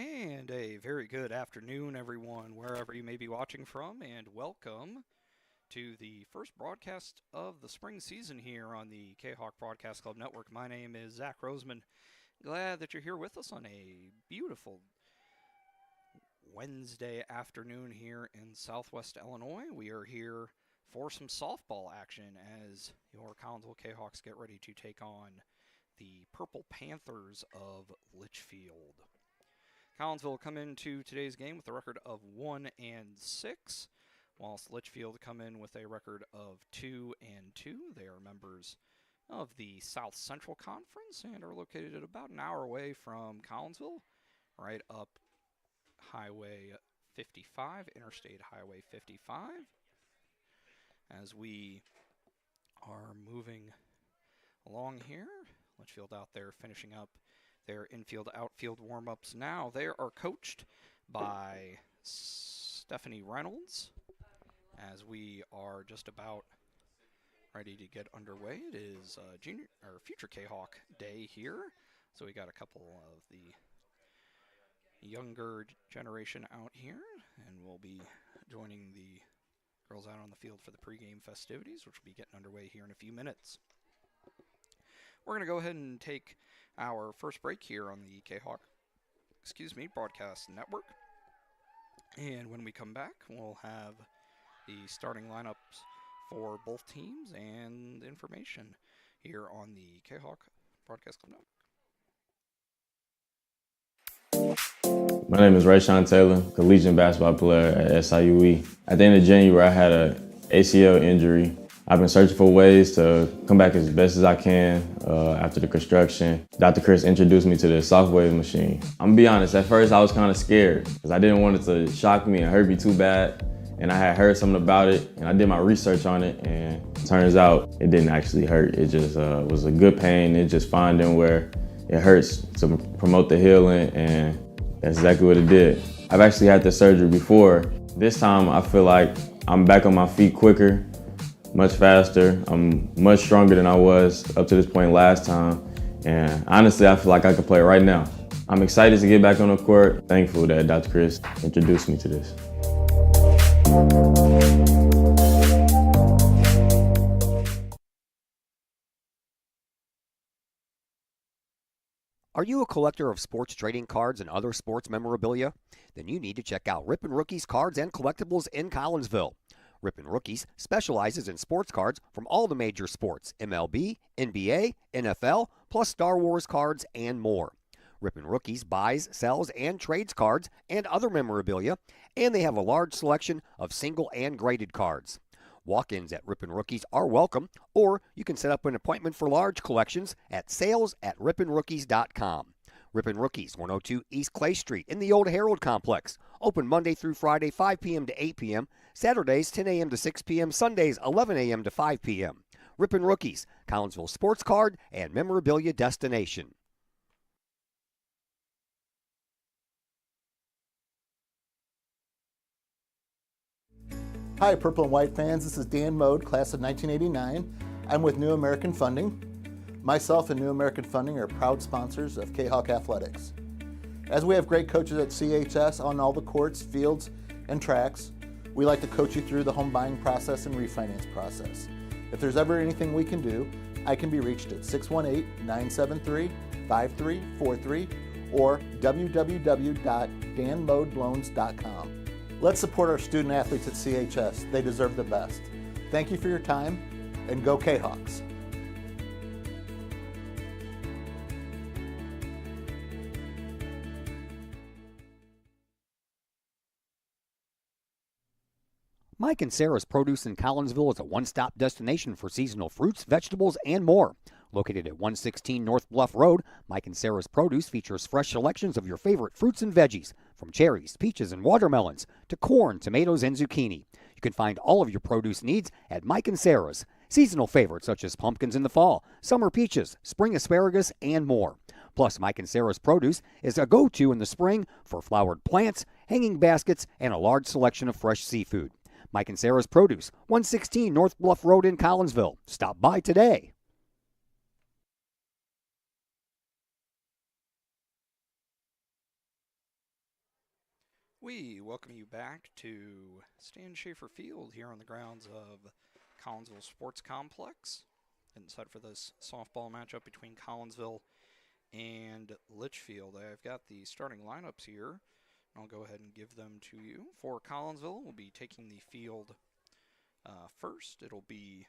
And a very good afternoon, everyone, wherever you may be watching from, and welcome to the first broadcast of the spring season here on the Kahok Broadcast Club Network. My name is Zach Roseman. Glad that you're here with us on a beautiful Wednesday afternoon here in Southwest Illinois. We are here for some softball action as your Collinsville Kahawks get ready to take on the Purple Panthers of Litchfield. Collinsville come into today's game with a record of 1-6, whilst Litchfield come in with a record of 2-2. They are members of the South Central Conference and are located about an hour away from Collinsville, right up Highway 55, Interstate Highway 55. As we are moving along here, Litchfield out there finishing up their infield-outfield warm-ups now. They are coached by Stephanie Reynolds. As we are just about ready to get underway, it is future Kahawk Day here. So we got a couple of the younger generation out here, and we'll be joining the girls out on the field for the pregame festivities, which will be getting underway here in a few minutes. We're going to go ahead and take our first break here on the Kahawk, Broadcast Network. And when we come back, we'll have the starting lineups for both teams and information here on the Kahawk Broadcast Club Network. My name is Rayshawn Taylor, collegiate basketball player at SIUE. At the end of January, I had an ACL injury. I've been searching for ways to come back as best as I can after the construction. Dr. Chris introduced me to the Softwave machine. I'm gonna be honest, at first I was kind of scared because I didn't want it to shock me and hurt me too bad. And I had heard something about it and I did my research on it, and it turns out it didn't actually hurt. It just was a good pain. It just finding where it hurts to promote the healing, and that's exactly what it did. I've actually had this surgery before. This time I feel like I'm back on my feet quicker, much faster. I'm much stronger than I was up to this point last time. And honestly, I feel like I could play right now. I'm excited to get back on the court. Thankful that Dr. Chris introduced me to this. Are you a collector of sports trading cards and other sports memorabilia? Then you need to check out Rippin' Rookies Cards and Collectibles in Collinsville. Rippin' Rookies specializes in sports cards from all the major sports, MLB, NBA, NFL, plus Star Wars cards and more. Rippin' Rookies buys, sells, and trades cards and other memorabilia, and they have a large selection of single and graded cards. Walk-ins at Rippin' Rookies are welcome, or you can set up an appointment for large collections at sales@rippinrookies.com. Rippin' Rookies, 102 East Clay Street in the Old Herald Complex. Open Monday through Friday, 5 p.m. to 8 p.m., Saturdays, 10 a.m. to 6 p.m., Sundays, 11 a.m. to 5 p.m. Rippin' Rookies, Collinsville sports card and memorabilia destination. Hi, Purple and White fans. This is Dan Mode, class of 1989. I'm with New American Funding. Myself and New American Funding are proud sponsors of Kahawk Athletics. As we have great coaches at CHS on all the courts, fields, and tracks, we like to coach you through the home buying process and refinance process. If there's ever anything we can do, I can be reached at 618-973-5343 or www.danmodeloans.com. Let's support our student athletes at CHS. They deserve the best. Thank you for your time, and go Kahawks. Mike and Sarah's Produce in Collinsville is a one-stop destination for seasonal fruits, vegetables, and more. Located at 116 North Bluff Road, Mike and Sarah's Produce features fresh selections of your favorite fruits and veggies, from cherries, peaches, and watermelons to corn, tomatoes, and zucchini. You can find all of your produce needs at Mike and Sarah's. Seasonal favorites such as pumpkins in the fall, summer peaches, spring asparagus, and more. Plus, Mike and Sarah's Produce is a go-to in the spring for flowered plants, hanging baskets, and a large selection of fresh seafood. Mike and Sarah's Produce, 116 North Bluff Road in Collinsville. Stop by today. We welcome you back to Stan Schaefer Field here on the grounds of Collinsville Sports Complex. And set for this softball matchup between Collinsville and Litchfield. I've got the starting lineups here. I'll go ahead and give them to you. For Collinsville, we'll be taking the field first. It'll be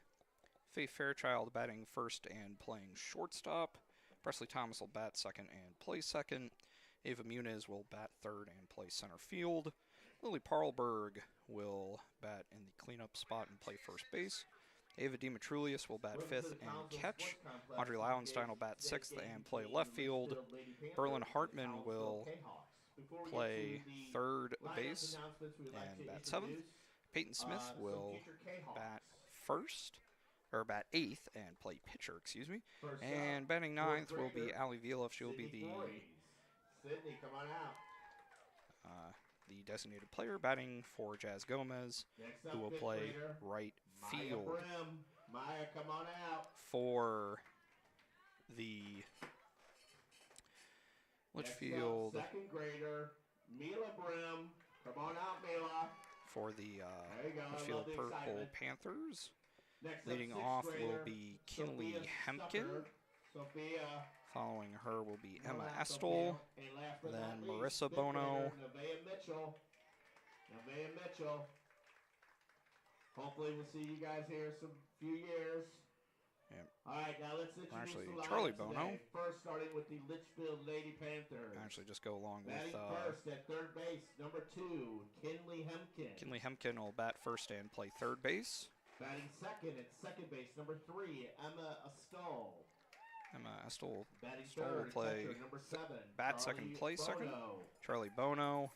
Faith Fairchild batting first and playing shortstop. Presley Thomas will bat second and play second. Ava Muniz will bat third and play center field. Lily Parlberg will bat in the cleanup spot and play first base. Ava DiMatrulius will bat fifth and catch. Audrey Lauenstein will bat sixth and play left field. Berlin Hartman will play third base and bat seventh. Peyton Smith will bat bat eighth and play pitcher, And batting ninth will be Allie Vila. She will be Sydney, come on out. The designated player batting for Jazz Gomez, who will play right field. Maya, come on out. For the Litchfield. Second grader, Mila Brim. Come on out, Mila. For the Litchfield Purple Panthers. Leading off will be Kinley Hempkin. Sophia. Following her will be Emma Estel, then Marissa Bono. Nevaeh Mitchell. Hopefully we'll see you guys here some few years. Yep. All right, now let's introduce Actually, the lineup Charlie Bono. today. First, starting with the Litchfield Lady Panthers. Actually, just go along Batting with first at third base, number 2, Kinley Hempkin. Kinley Hempkin will bat first and play third base. Batting second at second base, number 3, Emma Estol. Emma Estel Batting will third, play catcher, number 7, bat Charlie second, play second. Bono. Charlie Bono.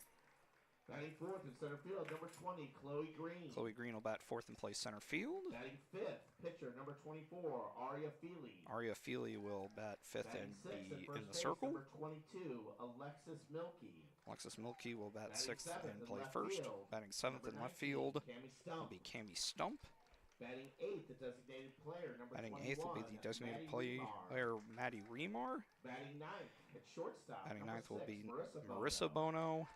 Batting fourth in center field, number 20, Chloe Green. Chloe Green will bat fourth and play center field. Batting fifth, pitcher, number 24, Aria Feely. Aria Feely will bat fifth Batting and sixth at be first in the base, circle. number 22, Alexis Milkey. Alexis Milkey will bat Batting sixth seventh and in play left first. field, Batting seventh number in left 19, field Cammie will Stump. be Cammie Stump. Batting eighth, the designated player, number Batting 21, eighth will be the designated Maddie player Maddie Remar. Batting ninth at shortstop, Batting number ninth will 6, be Marissa Bono. Bono.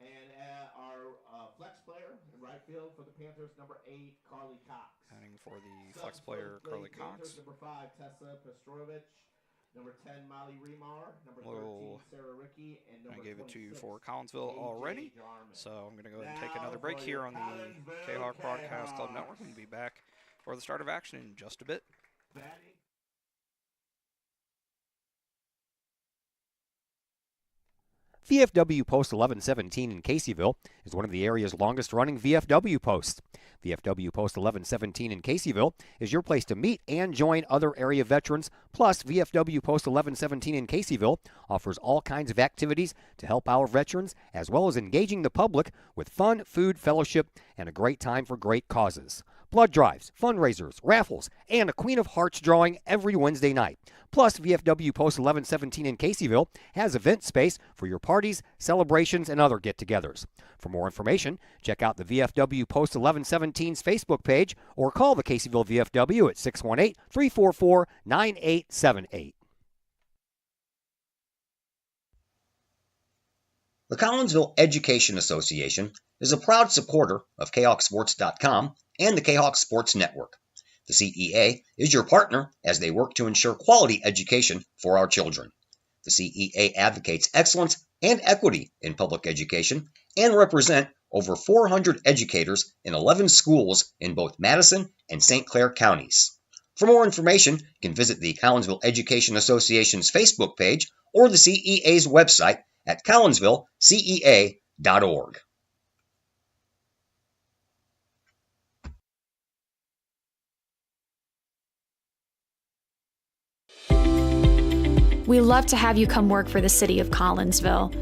And our flex player in right field for the Panthers, number 8, Carly Cox. Batting for the Subs flex for player the Carly Panthers, Cox. number 5, Tessa Pestrovich. Number 10, Molly Remar. Number 13, We'll- Sarah Ricky. And number I gave it to you 26, for Collinsville AJ already. Jarman. So I'm going to go ahead and take Now another break for here your on the Collinsville Kahok Broadcast Club Kahawks. Network. We'll be back for the start of action in just a bit. Batting. VFW Post 1117 in Caseyville is one of the area's longest-running VFW posts. VFW Post 1117 in Caseyville is your place to meet and join other area veterans. Plus, VFW Post 1117 in Caseyville offers all kinds of activities to help our veterans, as well as engaging the public with fun, food, fellowship, and a great time for great causes. Blood drives, fundraisers, raffles, and a Queen of Hearts drawing every Wednesday night. Plus, VFW Post 1117 in Caseyville has event space for your parties, celebrations, and other get-togethers. For more information, check out the VFW Post 1117's Facebook page or call the Caseyville VFW at 618-344-9878. The Collinsville Education Association is a proud supporter of KahokSports.com and the Kahok Sports Network. The CEA is your partner as they work to ensure quality education for our children. The CEA advocates excellence and equity in public education and represent over 400 educators in 11 schools in both Madison and St. Clair counties. For more information, you can visit the Collinsville Education Association's Facebook page or the CEA's website at collinsvillecea.org. We love to have you come work for the City of Collinsville.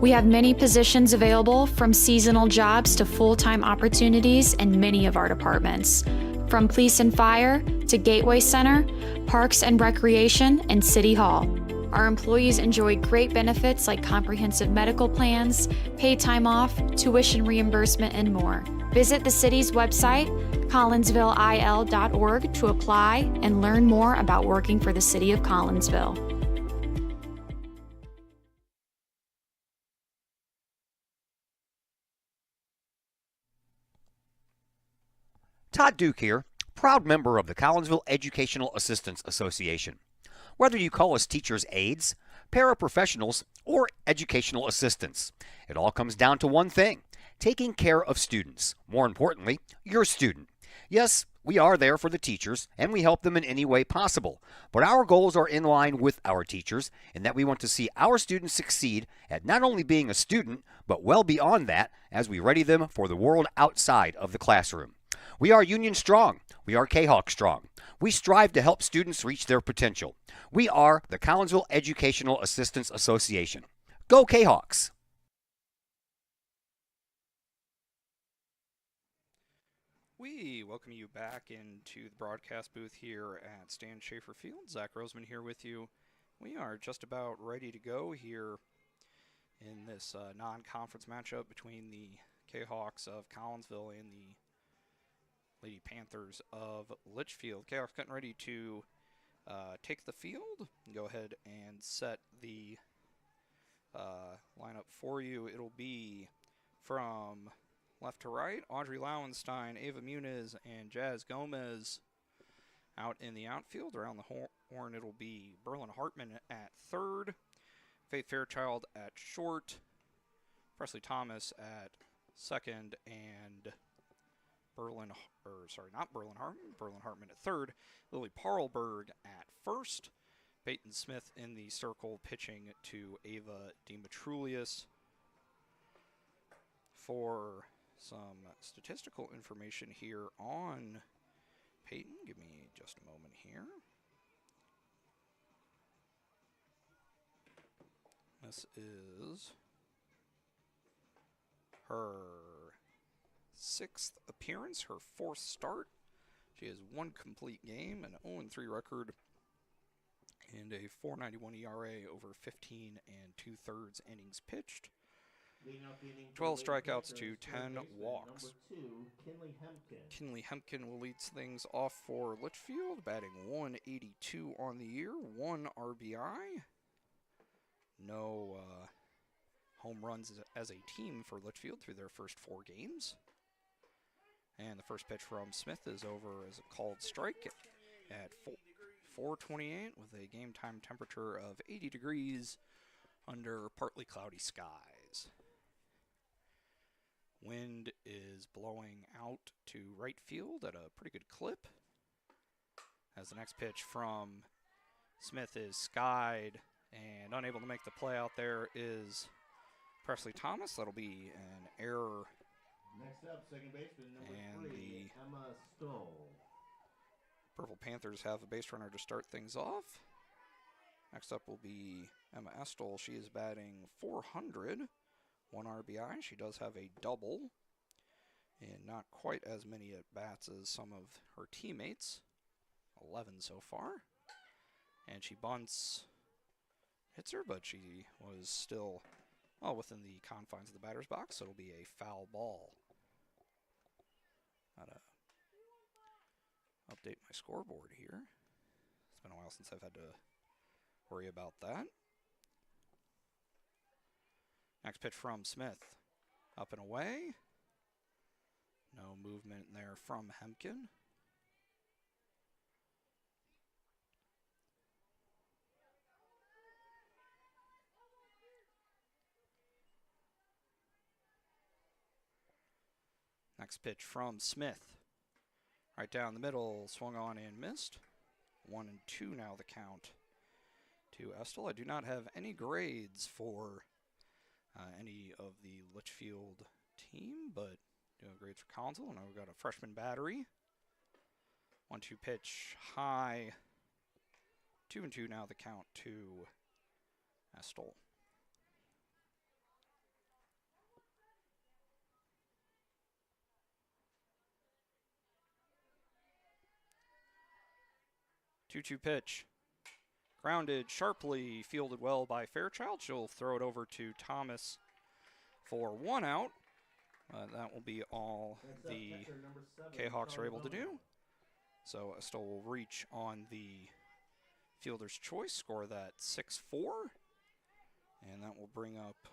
We have many positions available, from seasonal jobs to full-time opportunities in many of our departments. From police and fire to Gateway Center, Parks and Recreation, and City Hall. Our employees enjoy great benefits like comprehensive medical plans, paid time off, tuition reimbursement, and more. Visit the city's website, collinsvilleil.org, to apply and learn more about working for the City of Collinsville. Todd Duke here, proud member of the Collinsville Educational Assistance Association. Whether you call us teachers' aides, paraprofessionals, or educational assistants, it all comes down to one thing: taking care of students. More importantly, your student. Yes, we are there for the teachers, and we help them in any way possible. But our goals are in line with our teachers, in that we want to see our students succeed at not only being a student, but well beyond that as we ready them for the world outside of the classroom. We are Union Strong. We are Kahok Strong. We strive to help students reach their potential. We are the Collinsville Educational Assistance Association. Go Kahawks! We welcome you back into the broadcast booth here at Stan Schaefer Field. Zach Roseman here with you. We are just about ready to go here in this non-conference matchup between the Kahawks of Collinsville and the Lady Panthers of Litchfield. Kahawks getting ready to take the field. Go ahead and set the lineup for you. It'll be from left to right: Audrey Lowenstein, Ava Muniz, and Jazz Gomez out in the outfield. Around the horn, it'll be Berlin Hartman at third, Faith Fairchild at short, Presley Thomas at second, and Berlin Hartman at third, Lily Parlberg at first, Peyton Smith in the circle pitching to Ava Demetrulius. For some statistical information here on Peyton, give me just a moment here. This is her 6th appearance, her 4th start. She has 1 complete game, an 0-3 record, and a 4.91 ERA over 15 2/3 innings pitched. 12 strikeouts to 10 walks. Kinley Hempkin will lead things off for Litchfield, batting .182 on the year, 1 RBI. No home runs as a team for Litchfield through their first 4 games. And the first pitch from Smith is over as a called strike at 4:28 with a game time temperature of 80 degrees under partly cloudy skies. Wind is blowing out to right field at a pretty good clip, as the next pitch from Smith is skied, and unable to make the play out there is Presley Thomas. That'll be an error. Next up, second baseman number 3, Emma Stoll. Purple Panthers have a base runner to start things off. Next up will be Emma Estol. She is batting .400. 1 RBI. She does have a double, and not quite as many at-bats as some of her teammates. 11 so far. And she bunts, hits her, but she was still well within the confines of the batter's box, so it'll be a foul ball. Gotta update my scoreboard here. It's been a while since I've had to worry about that. Next pitch from Smith, up and away. No movement there from Hempkin. Next pitch from Smith, right down the middle, swung on and missed. 1-2 now the count to Estelle. I do not have any grades for any of the Litchfield team, but doing grades for Collinsville. And now we've got a freshman battery. 1-2 pitch high. 2-2 now the count to Estelle. Two-two pitch. Grounded sharply, fielded well by Fairchild. She'll throw it over to Thomas for 1 out. That will be all the Kahawks are able to do. So Estelle will reach on the fielder's choice, score that 6-4. And that will bring up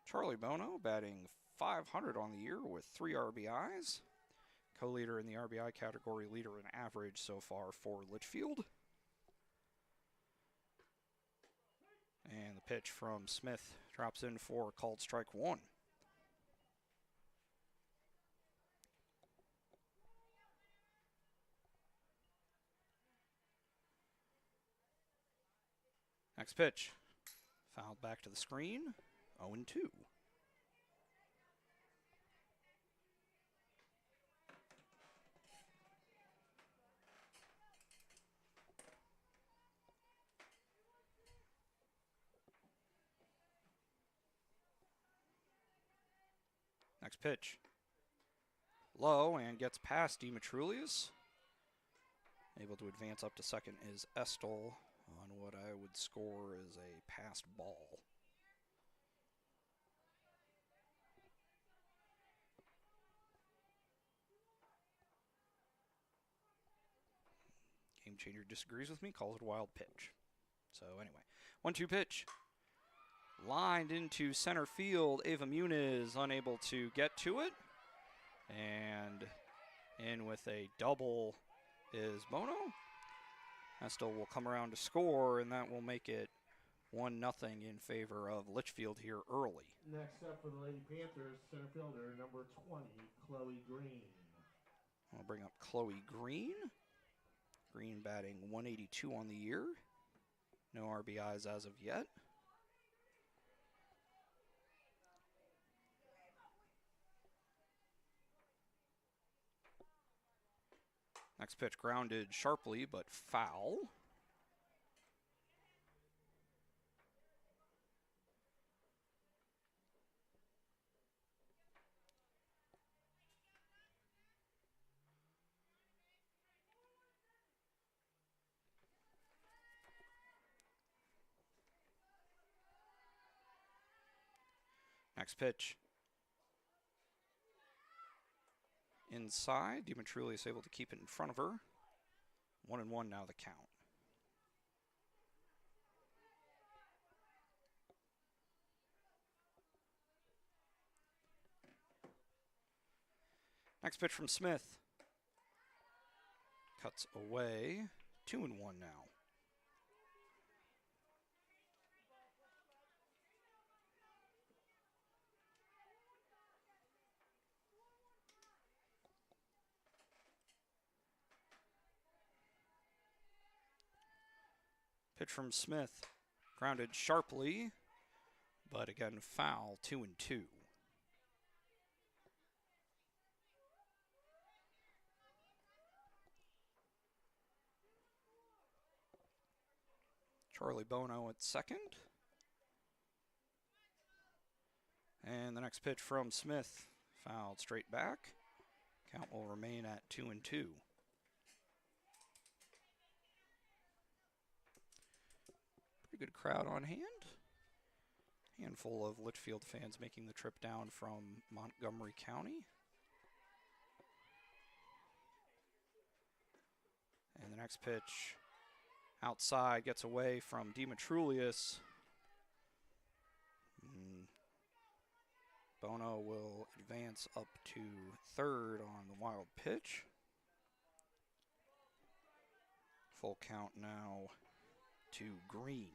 Charlie Bono, batting .500 on the year with 3 RBIs. Co-leader in the RBI category, leader in average so far for Litchfield. And the pitch from Smith drops in for called strike one. Next pitch, fouled back to the screen, 0-2. Next pitch, low and gets past Demetrius. Able to advance up to second is Estel on what I would score as a passed ball. Game Changer disagrees with me, calls it a wild pitch. So anyway, 1-2 pitch. Lined into center field. Ava Muniz unable to get to it. And in with a double is Bono. Estel will come around to score, and that will make it 1-0 in favor of Litchfield here early. Next up for the Lady Panthers, center fielder number 20, Chloe Green. I'll bring up Chloe Green. Green batting 182 on the year. No RBIs as of yet. Next pitch grounded sharply, but foul. Next pitch. Inside, Demetrius able to keep it in front of her. 1-1 now the count. Next pitch from Smith. Cuts away. 2-1 now. Pitch from Smith, grounded sharply, but again foul, 2-2. Charlie Bono at second. And the next pitch from Smith, fouled straight back. Count will remain at 2-2. Pretty good crowd on hand. Handful of Litchfield fans making the trip down from Montgomery County. And the next pitch outside gets away from Demetrius. Bono will advance up to third on the wild pitch. Full count now to Green.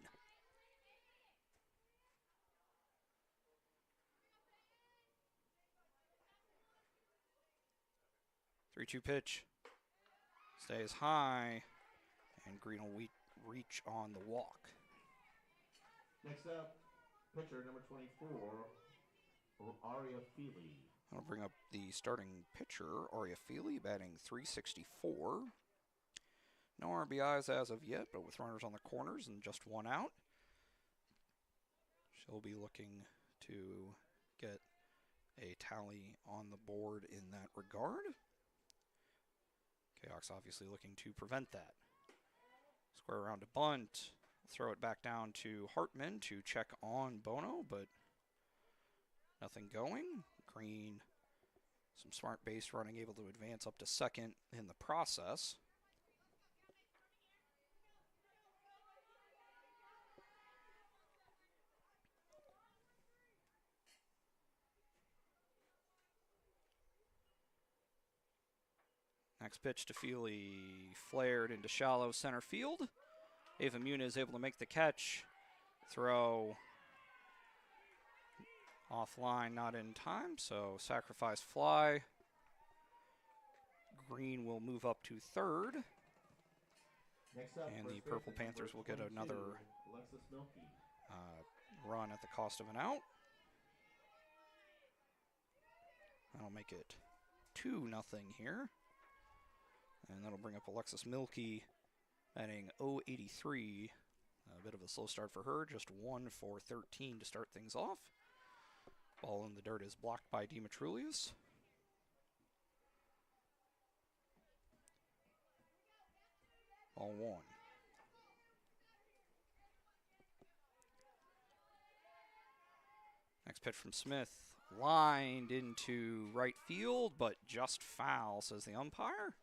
Three-two pitch. Stays high, and Green will reach on the walk. Next up, pitcher number 24, Aria Feely. I'll bring up the starting pitcher, Aria Feely, batting .364. No RBIs as of yet, but with runners on the corners and just one out, she'll be looking to get a tally on the board in that regard. Kahok's obviously looking to prevent that. Square around to bunt. Throw it back down to Hartman to check on Bono, but nothing going. Green, some smart base running, able to advance up to second in the process. Next pitch to Feely, flared into shallow center field. Ava Muna is able to make the catch. Throw offline, not in time, so sacrifice fly. Green will move up to third. Next up, And first the Purple baseman, Panthers will number get another 22, Alexis Milkey. run at the cost of an out. That'll make it 2-0 here. And that'll bring up Alexis Milkey batting 083. A bit of a slow start for her, just 1 for 13 to start things off. Ball in the dirt is blocked by Demetrulius. Ball 1. Next pitch from Smith, lined into right field, but just foul, says the umpire.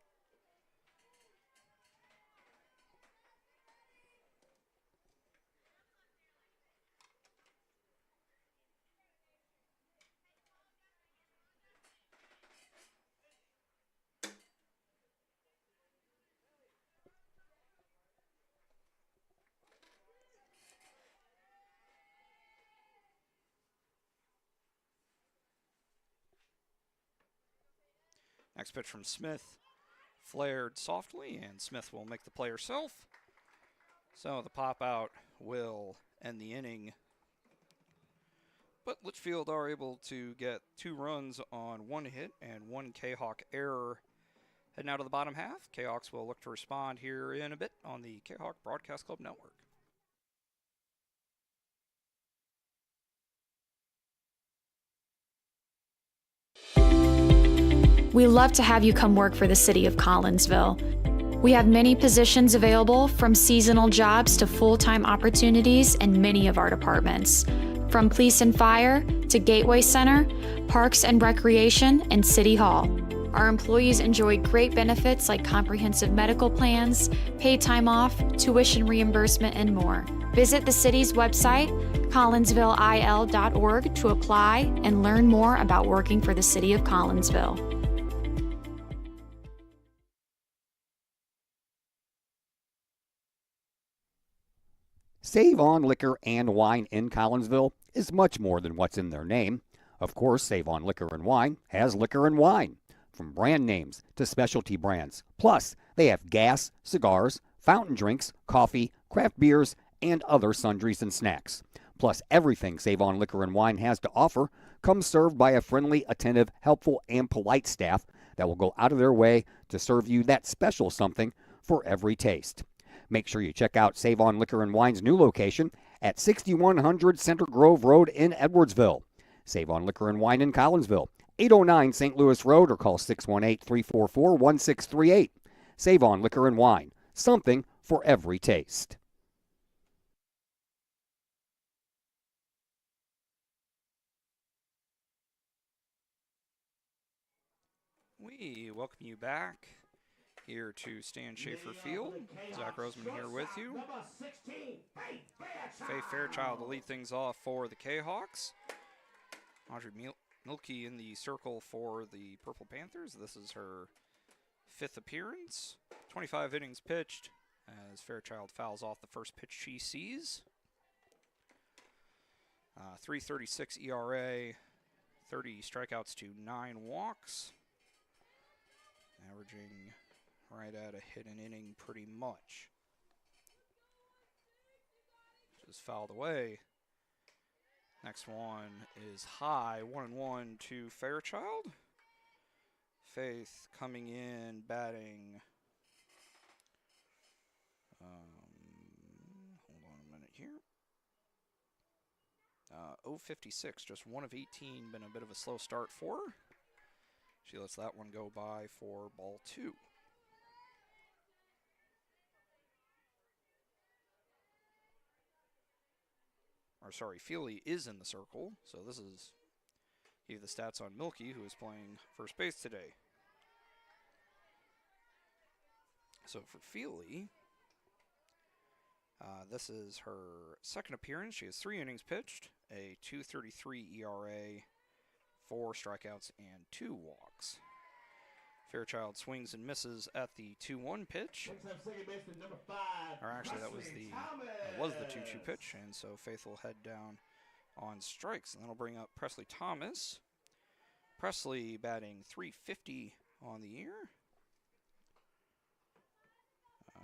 Next pitch from Smith, flared softly, and Smith will make the play herself. So the pop out will end the inning. But Litchfield are able to get 2 runs on 1 hit and 1 Kahok error. Heading out of the bottom half, Kahawks will look to respond here in a bit on the Kahok Broadcast Club Network. We love to have you come work for the city of Collinsville. We have many positions available, from seasonal jobs to full-time opportunities in many of our departments. From police and fire to Gateway Center, Parks and Recreation, and City Hall. Our employees enjoy great benefits like comprehensive medical plans, paid time off, tuition reimbursement, and more. Visit the city's website, collinsvilleil.org, to apply and learn more about working for the city of Collinsville. Save On Liquor and Wine in Collinsville is much more than what's in their name. Of course, Save On Liquor and Wine has liquor and wine, from brand names to specialty brands. Plus, they have gas, cigars, fountain drinks, coffee, craft beers, and other sundries and snacks. Plus, everything Save On Liquor and Wine has to offer comes served by a friendly, attentive, helpful, and polite staff that will go out of their way to serve you that special something for every taste. Make sure you check out Save On Liquor and Wine's new location at 6100 Center Grove Road in Edwardsville. Save On Liquor and Wine in Collinsville, 809 St. Louis Road, or call 618-344-1638. Save On Liquor and Wine, something for every taste. We welcome you back here to Stan Schaefer Field. Zach Roseman here with you. Number 16, Faye Fairchild to lead things off for the Kahawks. Audrey Milkey in the circle for the Purple Panthers. This is her 5th appearance. 25 innings pitched as Fairchild fouls off the first pitch she sees. 3.36 ERA, 30 strikeouts to 9 walks. Averaging right at a hit an inning pretty much. Just fouled away. Next one is high, 1-1 to Fairchild. Faith coming in, batting. Hold on a minute here. 0.56, just 1 of 18, been a bit of a slow start for her. She lets that one go by for ball 2. Or sorry, Feely is in the circle, so this is give the stats on Milkey, who is playing first base today. So for Feely, this is her 2nd appearance. She has 3 innings pitched, a 2.33 ERA, 4 strikeouts, and 2 walks. Fairchild swings and misses at the 2-1 pitch. Next up, second baseman number 5. Or actually, that was the 2-2 pitch, and so Faith will head down on strikes, and that'll bring up Presley Thomas. Presley batting .350 on the year.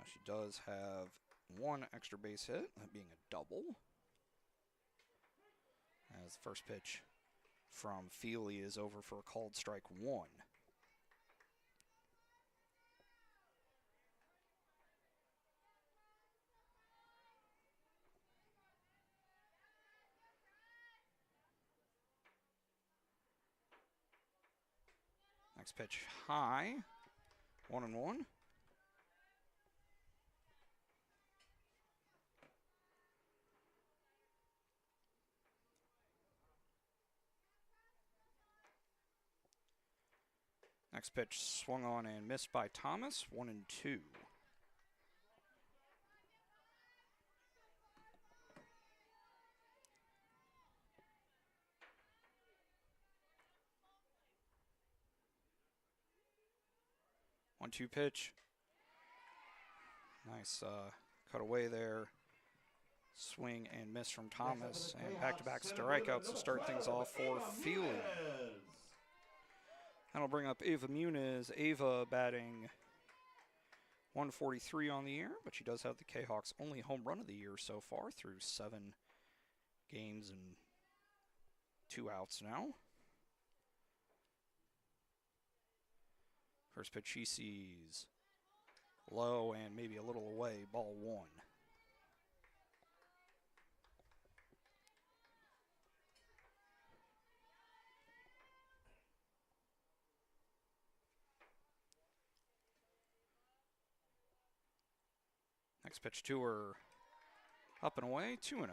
She does have one extra base hit, that being a double. As the first pitch from Feely is over for a called strike 1. Next pitch high, 1-1. Next pitch swung on and missed by Thomas, 1-2. One-two pitch. Nice cut away there. Swing and miss from Thomas, and back-to-back strikeouts to start things off for Feely. That'll bring up Ava Muniz. Ava batting .143 on the year, but she does have the Kahawks' only home run of the year so far through 7 games and 2 outs now. First pitch she sees low and maybe a little away, ball 1. Next pitch to her, up and away, 2-0.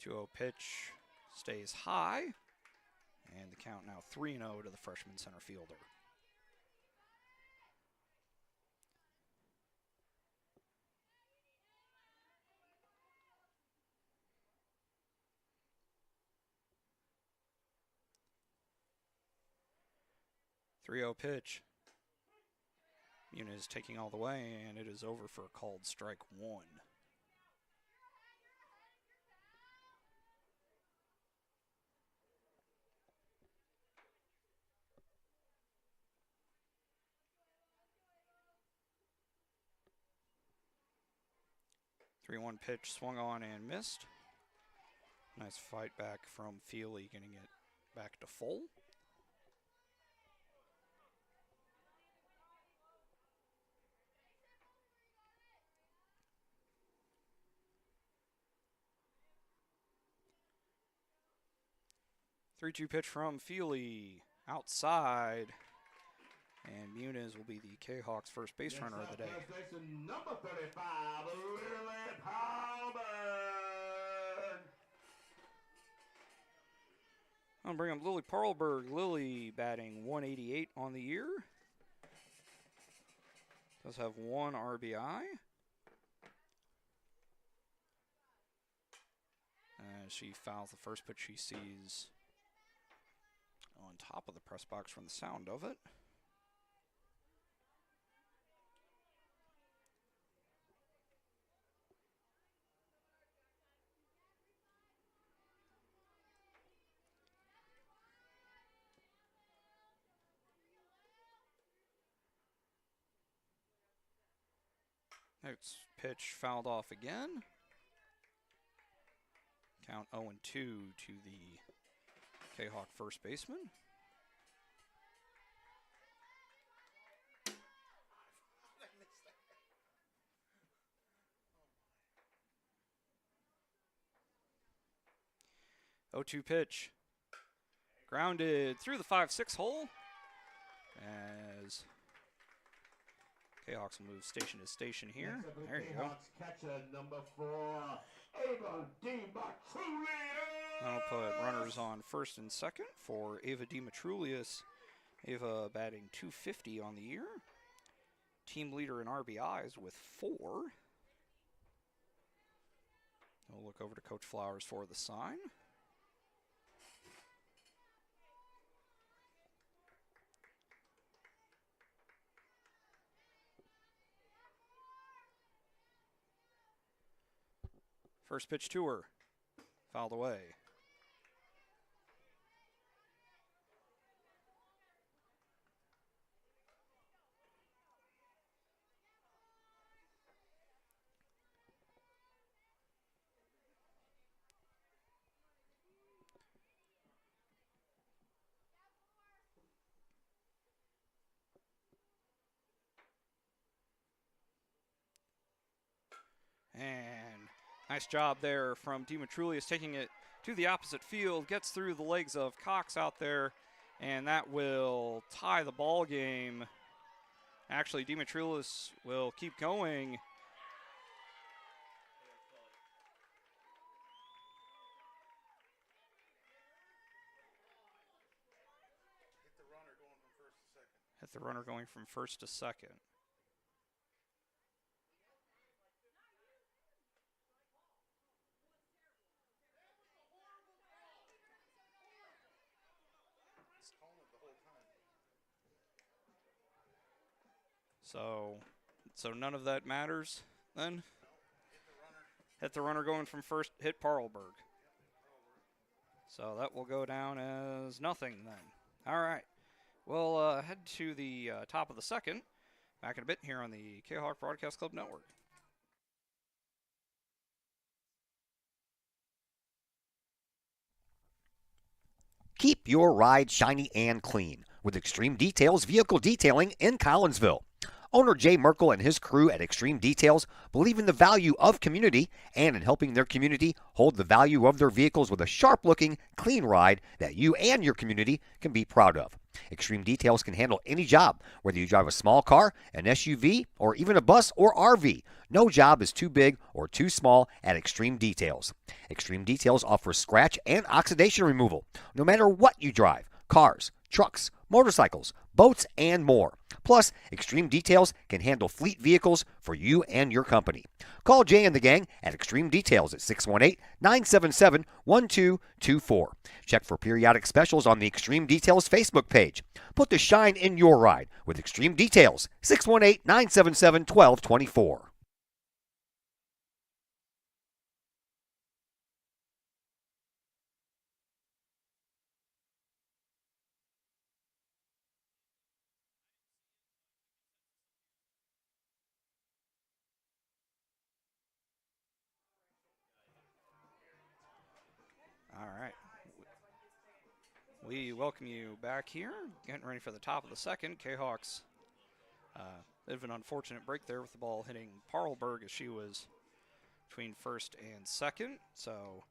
Two-0 pitch stays high, and the count now 3-0 to the freshman center fielder. Three-0 pitch. Muniz taking all the way, and it is over for a called strike 1. Three-one pitch swung on and missed. Nice fight back from Feely, getting it back to full. Three-two pitch from Feely outside, and Muniz will be the Kahawks' first base runner of the day. Number 35, Lily Palmer. I'll bring up Lily Parlberg. Lily batting .188 on the year. Does have 1 RBI. As she fouls the first pitch she sees on top of the press box from the sound of it. Next pitch fouled off again. Count 0-2 to the Kahawk first baseman. O2 pitch. Grounded through the 5-6 hole as Kahawks will move station to station here. There you go. Catcher number 4, Ava DiMatrulius. That'll put runners on first and second for Ava DiMatrulius Ava batting .250 on the year. Team leader in RBIs with 4. We'll look over to Coach Flowers for the sign. First pitch to her. Fouled away. And nice job there from Demetrulius, taking it to the opposite field, gets through the legs of Cox out there, and that will tie the ball game. Actually, Demetrulius will keep going. Hit the runner going from first to second. So none of that matters then? Hit the runner going from first, hit Parlberg. So that will go down as nothing then. All right. We'll head to the top of the second. Back in a bit here on the Kahok Broadcast Club Network. Keep your ride shiny and clean with Extreme Details Vehicle Detailing in Collinsville. Owner Jay Merkel and his crew at Extreme Details believe in the value of community and in helping their community hold the value of their vehicles with a sharp-looking, clean ride that you and your community can be proud of. Extreme Details can handle any job, whether you drive a small car, an SUV, or even a bus or RV. No job is too big or too small at Extreme Details. Extreme Details offers scratch and oxidation removal, no matter what you drive: cars, trucks, motorcycles, boats, and more. Plus, Extreme Details can handle fleet vehicles for you and your company. Call Jay and the gang at Extreme Details at 618-977-1224. Check for periodic specials on the Extreme Details Facebook page. Put the shine in your ride with Extreme Details, 618-977-1224. All right. We welcome you back here. Getting ready for the top of the second. Kahawks, bit of an unfortunate break there with the ball hitting Parlberg as she was between first and second. So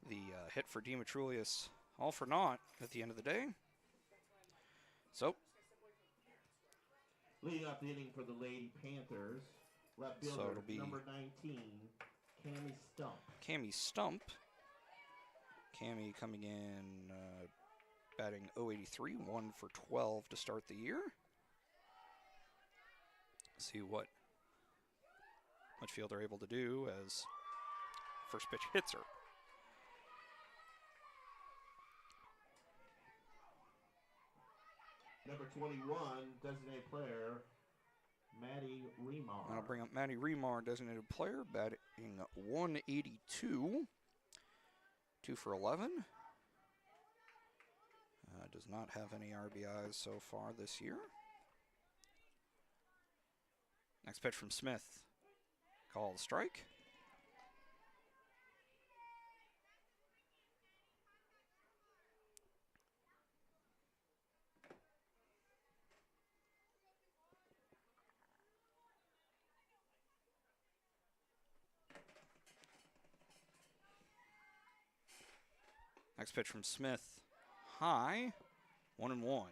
the hit for Demetrulius all for naught at the end of the day. So Leading off the inning for the Lady Panthers, left fielder, it'll be number 19, Cammy Stump. Cammy Stump. Cammy coming in batting .083, 1 for 12 to start the year. See what Litchfield are able to do as first pitch hits her. Number 21, designated player, Maddie Remar. I'll bring up Maddie Remar, designated player, batting .182, 2 for 11. Does not have any RBIs so far this year. Next pitch from Smith. Called strike. Next pitch from Smith. High. 1-1.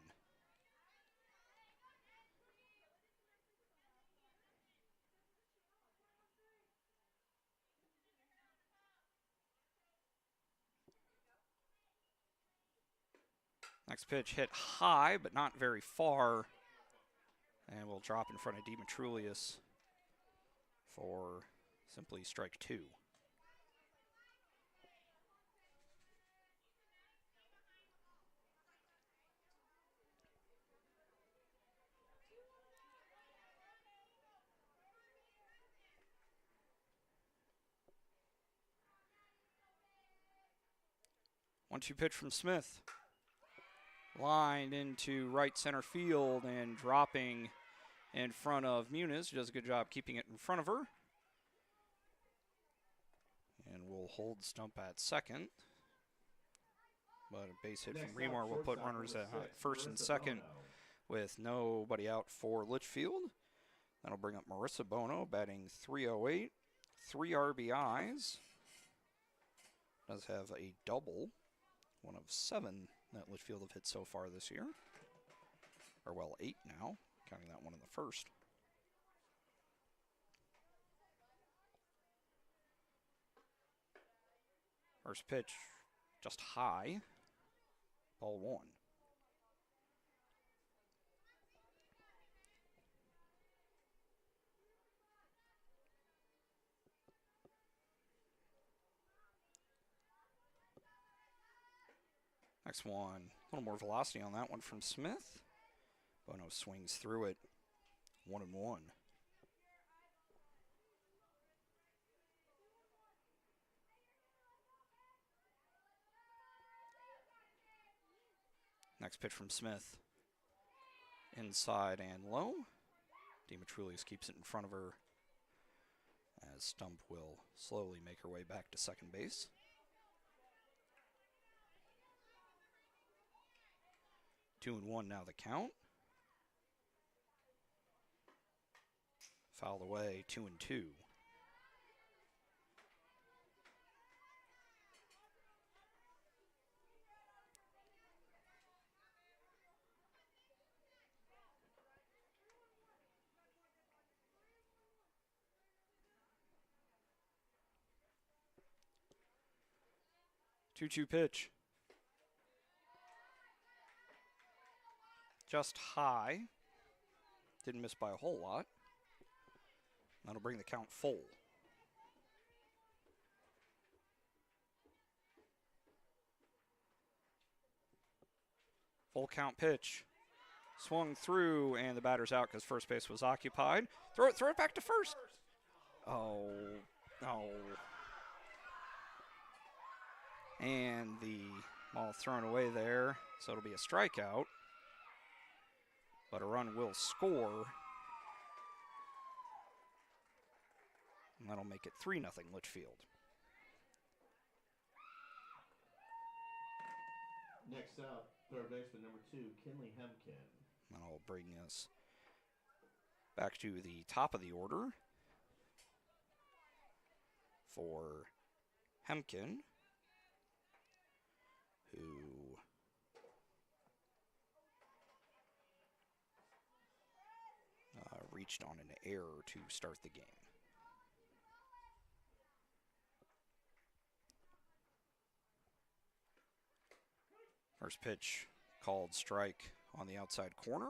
Next Next pitch hit high, but not very far. And will drop in front of Demetrius for simply strike 2. One-two pitch from Smith. Lined into right center field and dropping in front of Muniz, who does a good job keeping it in front of her. And we'll hold Stump at second. But a base hit from Remar will put runners at first and second with nobody out for Litchfield. That'll bring up Marissa Bono, batting .308, 3 RBIs. Does have a double, one of 7 that Litchfield have hit so far this year. Or, well, 8 now, counting that one in the first. First pitch, just high. Ball 1. Next one, a little more velocity on that one from Smith. Bono swings through it, 1-1. Next pitch from Smith. Inside and low. Demetrius keeps it in front of her as Stump will slowly make her way back to second base. Two and one now the count. Fouled away, 2-2. Two-two pitch. Just high. Didn't miss by a whole lot. That'll bring the count full. Full count pitch. Swung through, and the batter's out because first base was occupied. Throw it back to first. Oh, no. And the ball thrown away there, so it'll be a strikeout. But a run will score. And that'll make it 3-0 Litchfield. Next up, third baseman number 2, Kinley Hemkin. That'll bring us back to the top of the order for Hemkin, who reached on an error to start the game. First pitch called strike on the outside corner.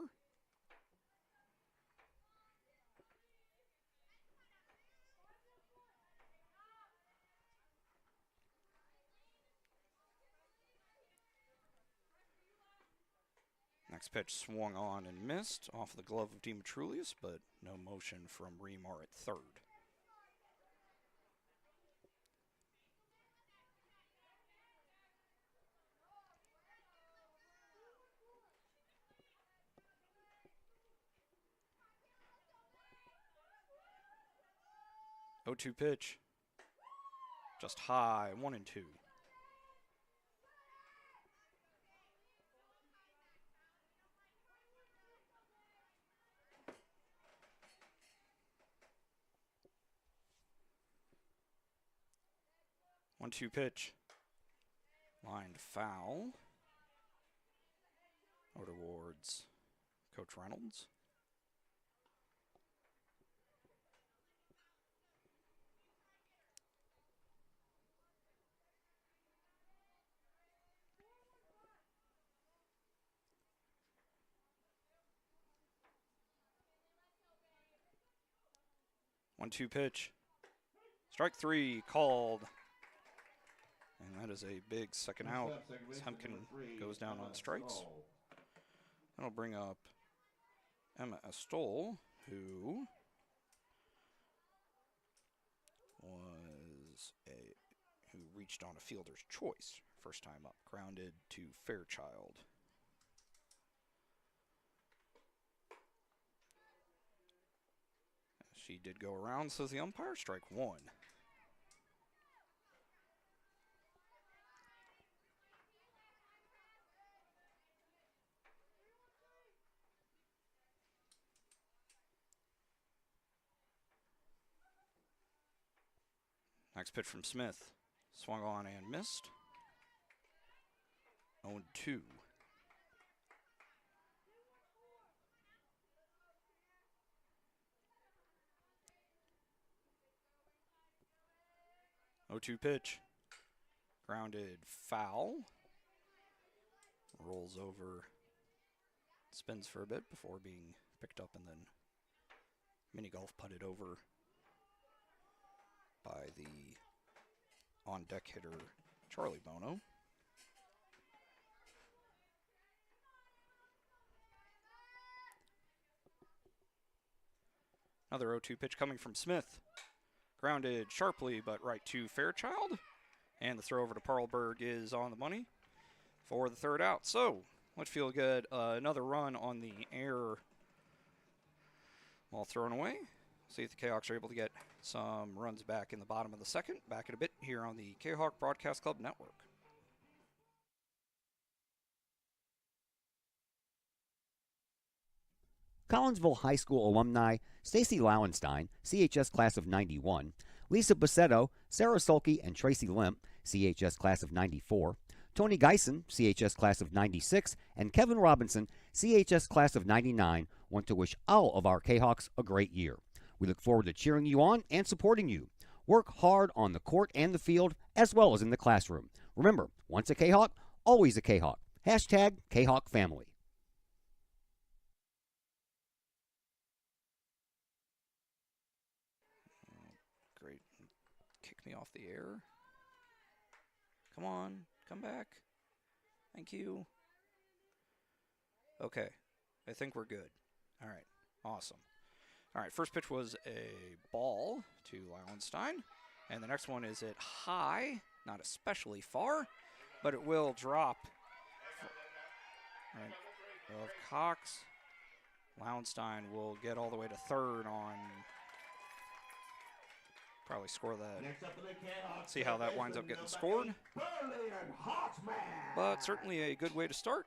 Next pitch swung on and missed off the glove of Demetrius, but no motion from Remar at third. O2 pitch. Just high, 1-2. One-two pitch. Lined foul. Over towards Coach Reynolds. 1-2 pitch. Strike 3 called. And that is a big second out as Hempkin goes down on strikes. That'll bring up Emma Estol, who reached on a fielder's choice first time up, grounded to Fairchild. She did go around, says the umpire. Strike 1. Next pitch from Smith. Swung on and missed. 0-2. Pitch. Grounded foul. Rolls over. Spins for a bit before being picked up and then mini golf putted over by the on-deck hitter Charlie Bono. Another 0-2 pitch coming from Smith. Grounded sharply, but right to Fairchild. And the throw over to Parlberg is on the money for the third out. So, Litchfield get another run on the air while thrown away. See if the Kahawks are able to get some runs back in the bottom of the second. Back in a bit here on the Kahawk Broadcast Club Network. Collinsville High School alumni Stacy Lauenstein, CHS class of 91, Lisa Bassetto, Sarah Sulke, and Tracy Limp, CHS class of 94, Tony Geisen, CHS class of 96, and Kevin Robinson, CHS class of 99, want to wish all of our Kahawks a great year. We look forward to cheering you on and supporting you. Work hard on the court and the field, as well as in the classroom. Remember, once a Kahawk, always a Kahawk. Hashtag Kahawk Family. Great. Kick me off the air. Come on, come back. Thank you. Okay, I think we're good. All right, awesome. All right, first pitch was a ball to Lauenstein, and the next one is at high, not especially far, but it will drop of Cox. Lauenstein will get all the way to third on, probably score that. See how that winds up getting scored. But certainly a good way to start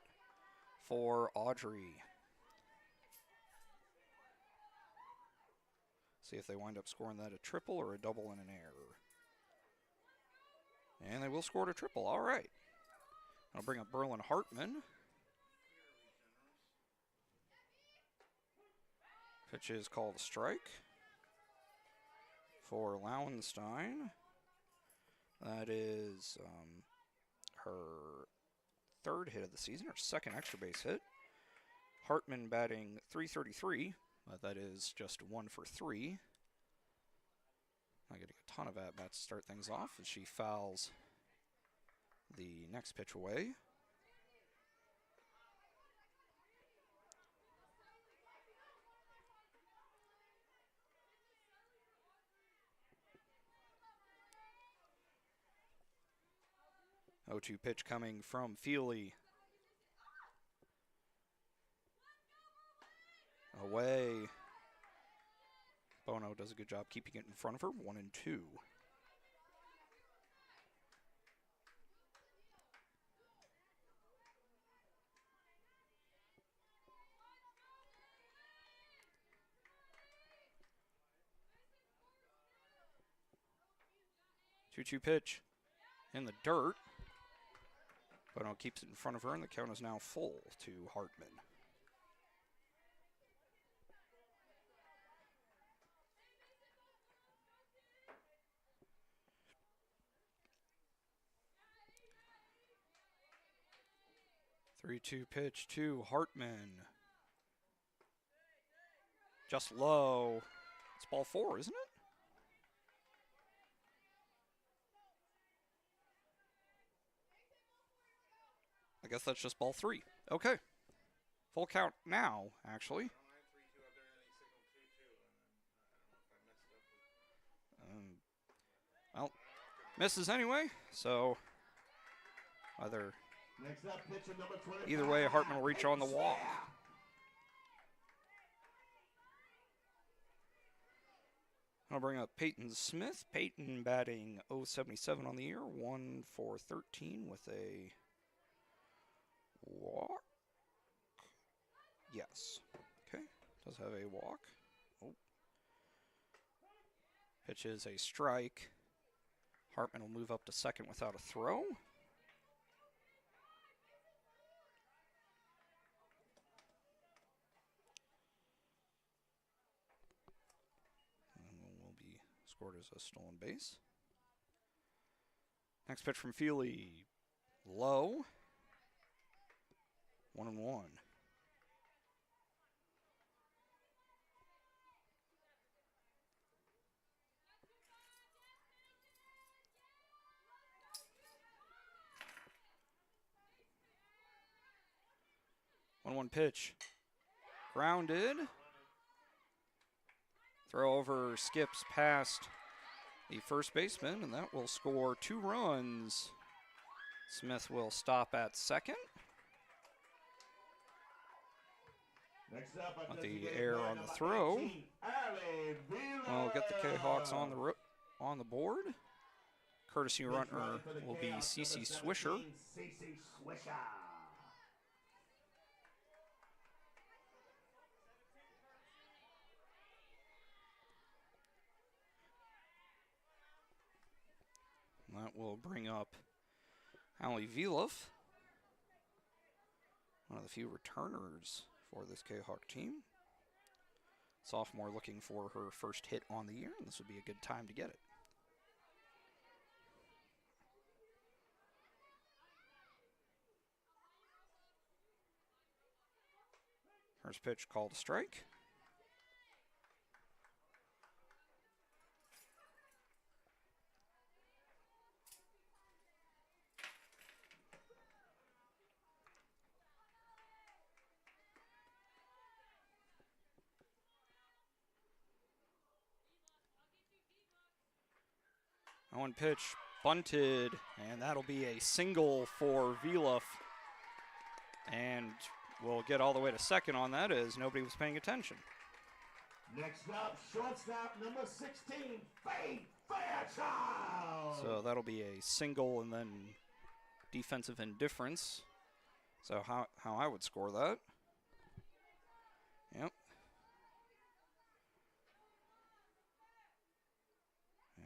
for Audrey. See if they wind up scoring that a triple or a double and an error. And they will score it a triple. All right. I'll bring up Berlin Hartman. Pitch is called a strike for Lauenstein. That is her third hit of the season, her second extra base hit. Hartman batting .333, but that is just 1 for 3. Not getting a ton of at-bats to start things off as she fouls the next pitch away. .0-2 pitch coming from Feely. Away. Bono does a good job keeping it in front of her. 1-2. Two-two pitch in the dirt. Bono keeps it in front of her, and the count is now full to Hartman. Three-two pitch to Hartman. Just low. It's ball 4, isn't it? I guess that's just ball 3. Okay. Full count now, actually. Well, misses anyway, so Next up, pitcher number 25. either way, Hartman will reach on the walk. I'll bring up Peyton Smith. Peyton batting .077 on the year, 1 for 13 with a walk. Yes. Okay. Does have a walk. Oh. Pitch is a strike. Hartman will move up to second without a throw. And will be scored as a stolen base. Next pitch from Feely. Low. 1-1. One pitch. Grounded. Throw over skips past the first baseman, and that will score 2 runs. Smith will stop at second. Next up, With the error on the throw. We'll get the Kahawks on the board. Courtesy runner will be CC Swisher. CC Swisher. That will bring up Allie Vieluf, one of the few returners for this Kahawk team. Sophomore looking for her first hit on the year, and this would be a good time to get it. First pitch called a strike. One pitch bunted, and that'll be a single for Vieluf. And we'll get all the way to second on that as nobody was paying attention. Next up, shortstop number 16, Faith Fairchild. So that'll be a single and then defensive indifference. So how I would score that. Yep.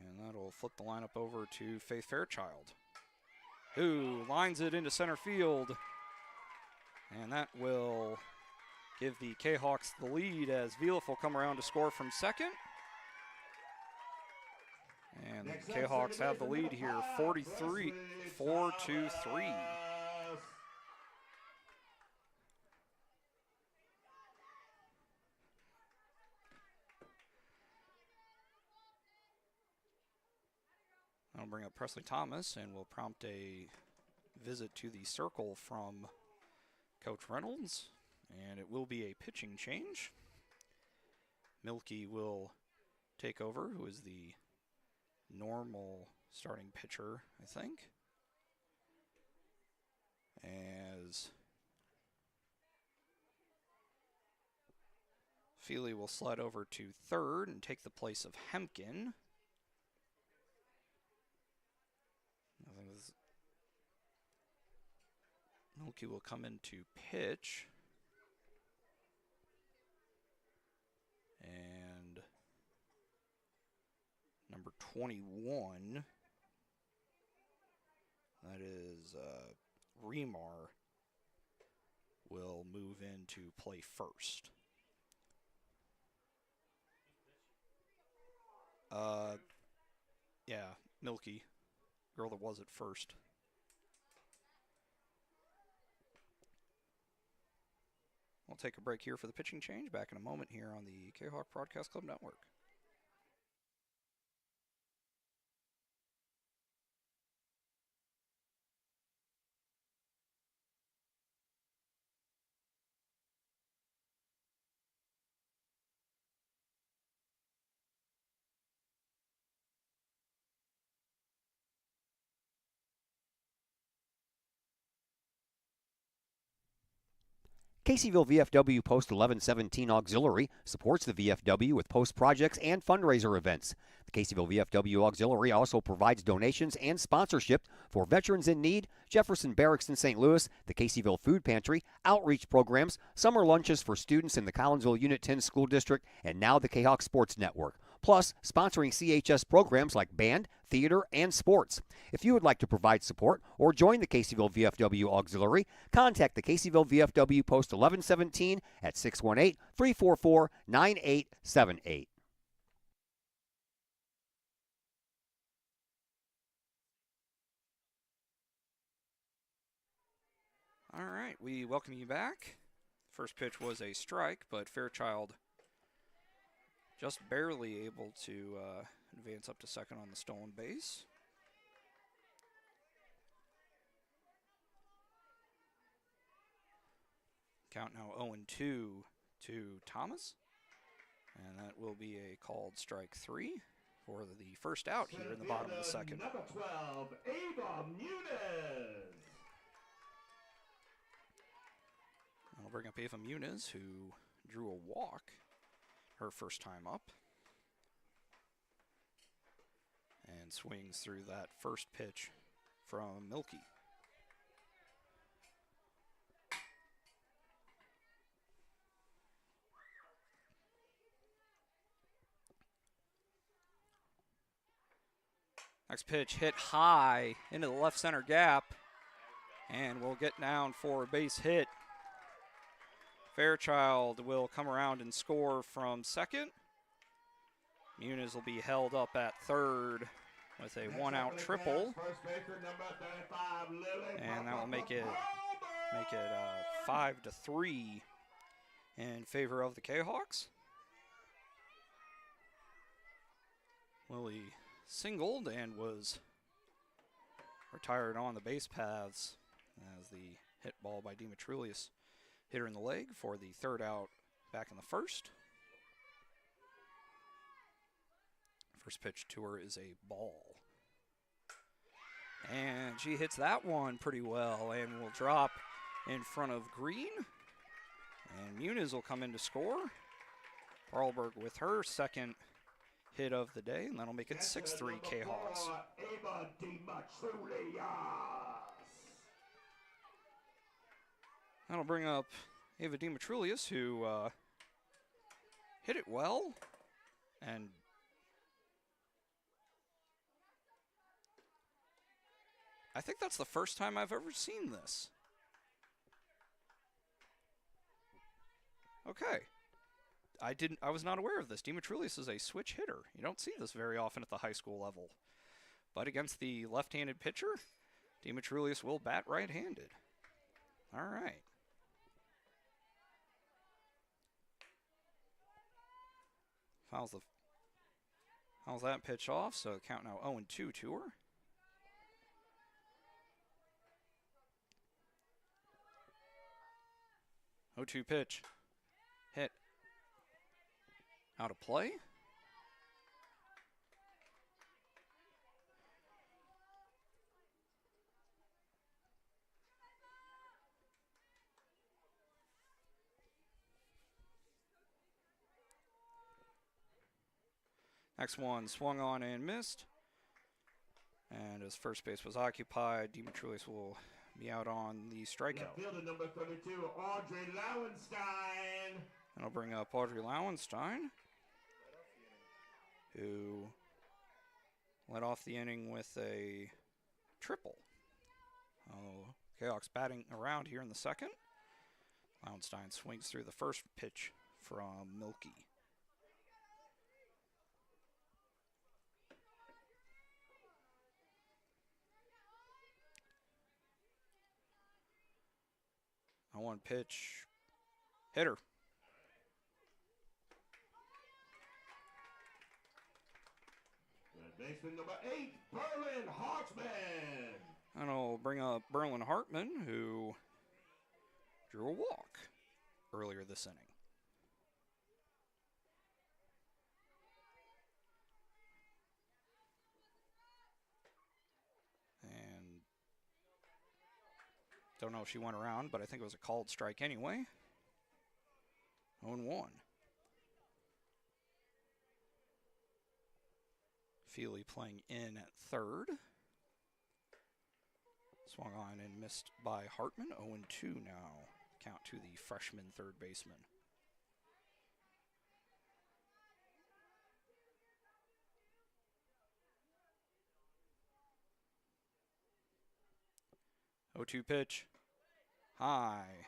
And that'll flip the lineup over to Faith Fairchild, who lines it into center field. And that will give the Kahawks the lead as Vieluf will come around to score from second. And the Kahawks have the lead here, 4-3. I'll bring up Presley Thomas and will prompt a visit to the circle from Coach Reynolds, and it will be a pitching change. Milky will take over, who is the normal starting pitcher, I think, as Feely will slide over to third and take the place of Hemken. Milky will come in to pitch. And number 21, that is Remar, will move in to play first. Yeah, Milky, girl that was at first. We'll take a break here for the pitching change. Back in a moment here on the Kahawk Broadcast Club Network. Caseyville VFW Post 1117 Auxiliary supports the VFW with post projects and fundraiser events. The Caseyville VFW Auxiliary also provides donations and sponsorship for Veterans in Need, Jefferson Barracks in St. Louis, the Caseyville Food Pantry, outreach programs, summer lunches for students in the Collinsville Unit 10 School District, and now the Kahok Sports Network. Plus, sponsoring CHS programs like band, theater, and sports. If you would like to provide support or join the Caseyville VFW Auxiliary, contact the Caseyville VFW Post 1117 at 618-344-9878. All right, we welcome you back. First pitch was a strike, but Fairchild just barely able to advance up to second on the stolen base. Count now 0-2 to Thomas. And that will be a called strike 3 for the first out here in the bottom of the second. Number 12, Ava Muniz. I'll bring up Ava Muniz, who drew a walk her first time up. And swings through that first pitch from Milky. Next pitch hit high into the left center gap, and will get down for a base hit. Fairchild will come around and score from second. Muniz will be held up at third with a one-out triple, and that will make it 5-3 in favor of the Kahawks. Willie singled and was retired on the base paths as the hit ball by Demetrioulias hit her in the leg for the third out back in the first. First pitch to her is a ball. And she hits that one pretty well and will drop in front of Green. And Muniz will come in to score. Perlberg with her second hit of the day, and that'll make it 6-3 Kahawks. That'll bring up Ava Demetrioulias, who hit it well, and I think that's the first time I've ever seen this. Okay. I was not aware of this. Demetrioulias is a switch hitter. You don't see this very often at the high school level. But against the left-handed pitcher, Demetrioulias will bat right-handed. All right. Fouls that pitch off, so count now 0-2 to her. Oh, 2 pitch. Hit. Out of play. Next one swung on and missed. And as first base was occupied, Demetrioulias will be out on the strikeout. Fielder number 32, Audrey Lauenstein. And I'll bring up Audrey Lauenstein, who led off the inning with a triple. Kahawks batting around here in the second. Lauenstein swings through the first pitch from Milky. On one pitch, hitter. Baseman number 8, Berlin Hartman. And I'll bring up Berlin Hartman, who drew a walk earlier this inning. And don't know if she went around, but I think it was a called strike anyway. 0-1. Feely playing in at third. Swung on and missed by Hartman. 0-2 now. Count to the freshman third baseman. Oh, 2 pitch. High.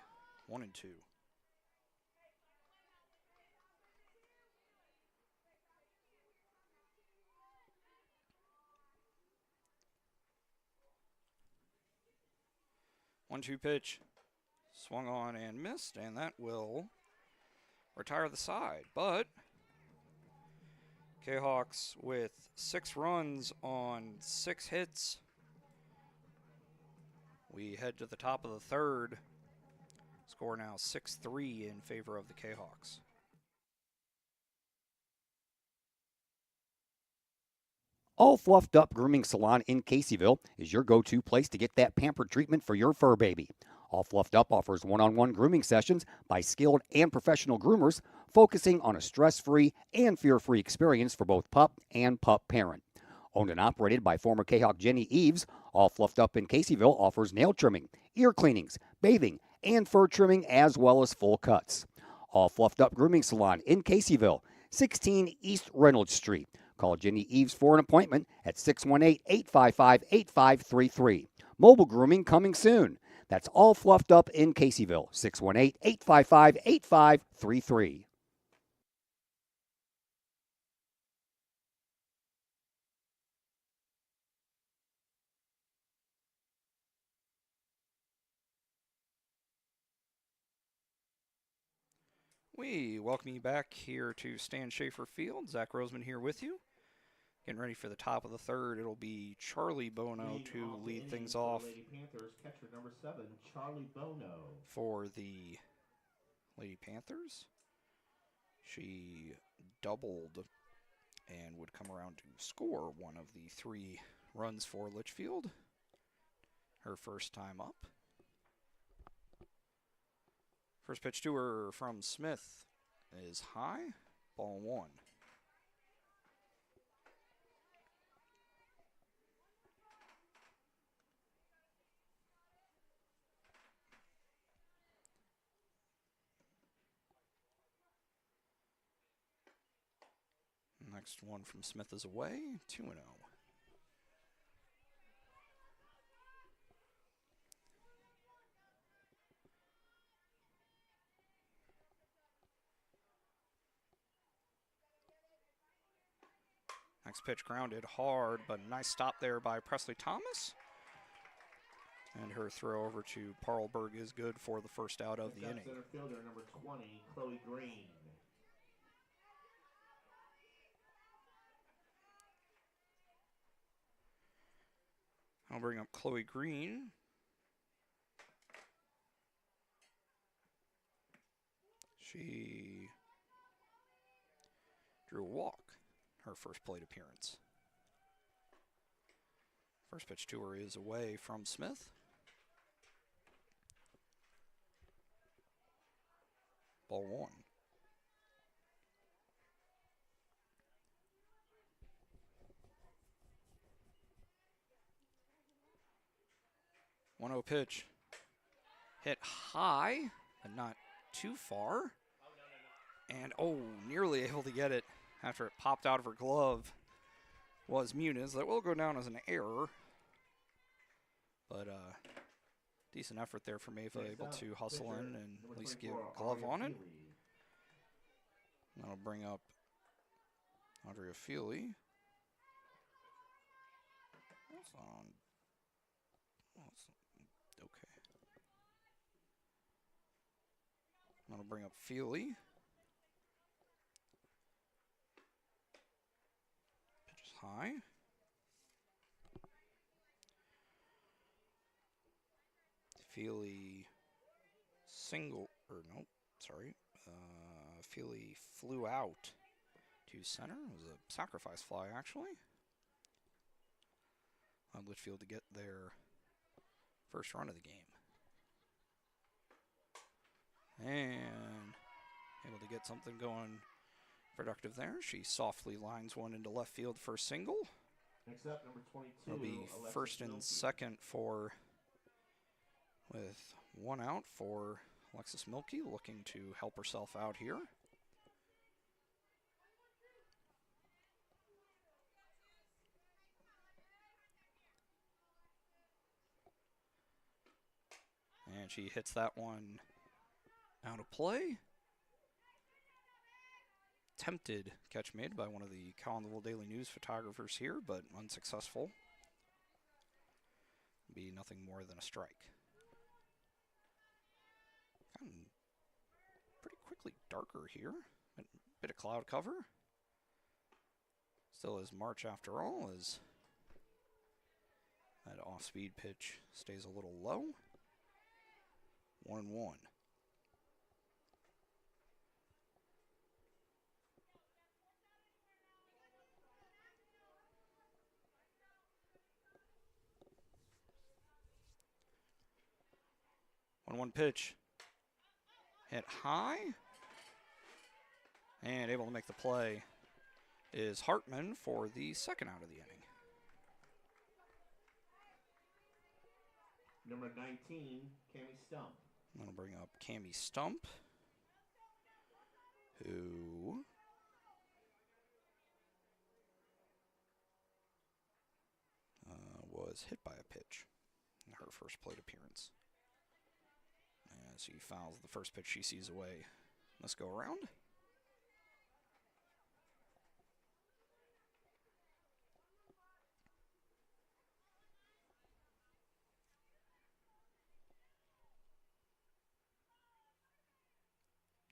1-2. One-two pitch. Swung on and missed, and that will retire the side. But Kahawks with 6 runs on 6 hits. We head to the top of the third. Score now 6-3 in favor of the Kahawks. All Fluffed Up Grooming Salon in Caseyville is your go-to place to get that pampered treatment for your fur baby. All Fluffed Up offers one-on-one grooming sessions by skilled and professional groomers, focusing on a stress-free and fear-free experience for both pup and pup parent. Owned and operated by former Kahawk Jenny Eves, All Fluffed Up in Caseyville offers nail trimming, ear cleanings, bathing, and fur trimming, as well as full cuts. All Fluffed Up Grooming Salon in Caseyville, 16 East Reynolds Street. Call Jenny Eves for an appointment at 618-855-8533. Mobile grooming coming soon. That's All Fluffed Up in Caseyville, 618-855-8533. We welcome you back here to Stan Schaefer Field. Zach Roseman here with you. Getting ready for the top of the third. It'll be Charlie Bono to lead things off. Lady Panthers catcher number 7, Charlie Bono. For the Lady Panthers, she doubled and would come around to score one of the 3 runs for Litchfield. Her first time up. First pitch to her from Smith is high. Ball 1. Next one from Smith is away. 2-0. Next pitch grounded hard, but nice stop there by Presley Thomas. And her throw over to Parlberg is good for the first out of the inning. Center fielder number 20, Chloe Green. I'll bring up Chloe Green. She drew a walk, her first plate appearance. First pitch to her is away from Smith. Ball 1. One-0 pitch. Hit high, but not too far. And, nearly able to get it after it popped out of her glove was Muniz. That will go down as an error. But decent effort there from Ava, able to hustle in and at least get a glove on it. That'll bring up Andrea Feely. Okay. That'll bring up Feely. Pitch is high. Feely Feely flew out to center. It was a sacrifice fly, actually. On Litchfield to get their first run of the game. And able to get something going productive there. She softly lines one into left field for a single. Next up, number 22. It'll be Alexis first and Milkey. second with one out for Alexis Milkey, looking to help herself out here. And she hits that one out of play. Attempted catch made by one of the Collinsville Daily News photographers here, but unsuccessful. Be nothing more than a strike. Gotten pretty quickly darker here. A bit of cloud cover. Still is March after all, as that off-speed pitch stays a little low. 1-1. One pitch. Hit high. And able to make the play is Hartman for the second out of the inning. Number 19, Cammie Stump. I'm going to bring up Cammie Stump, who was hit by a pitch in her first plate appearance. As she fouls the first pitch she sees away. Let's go around.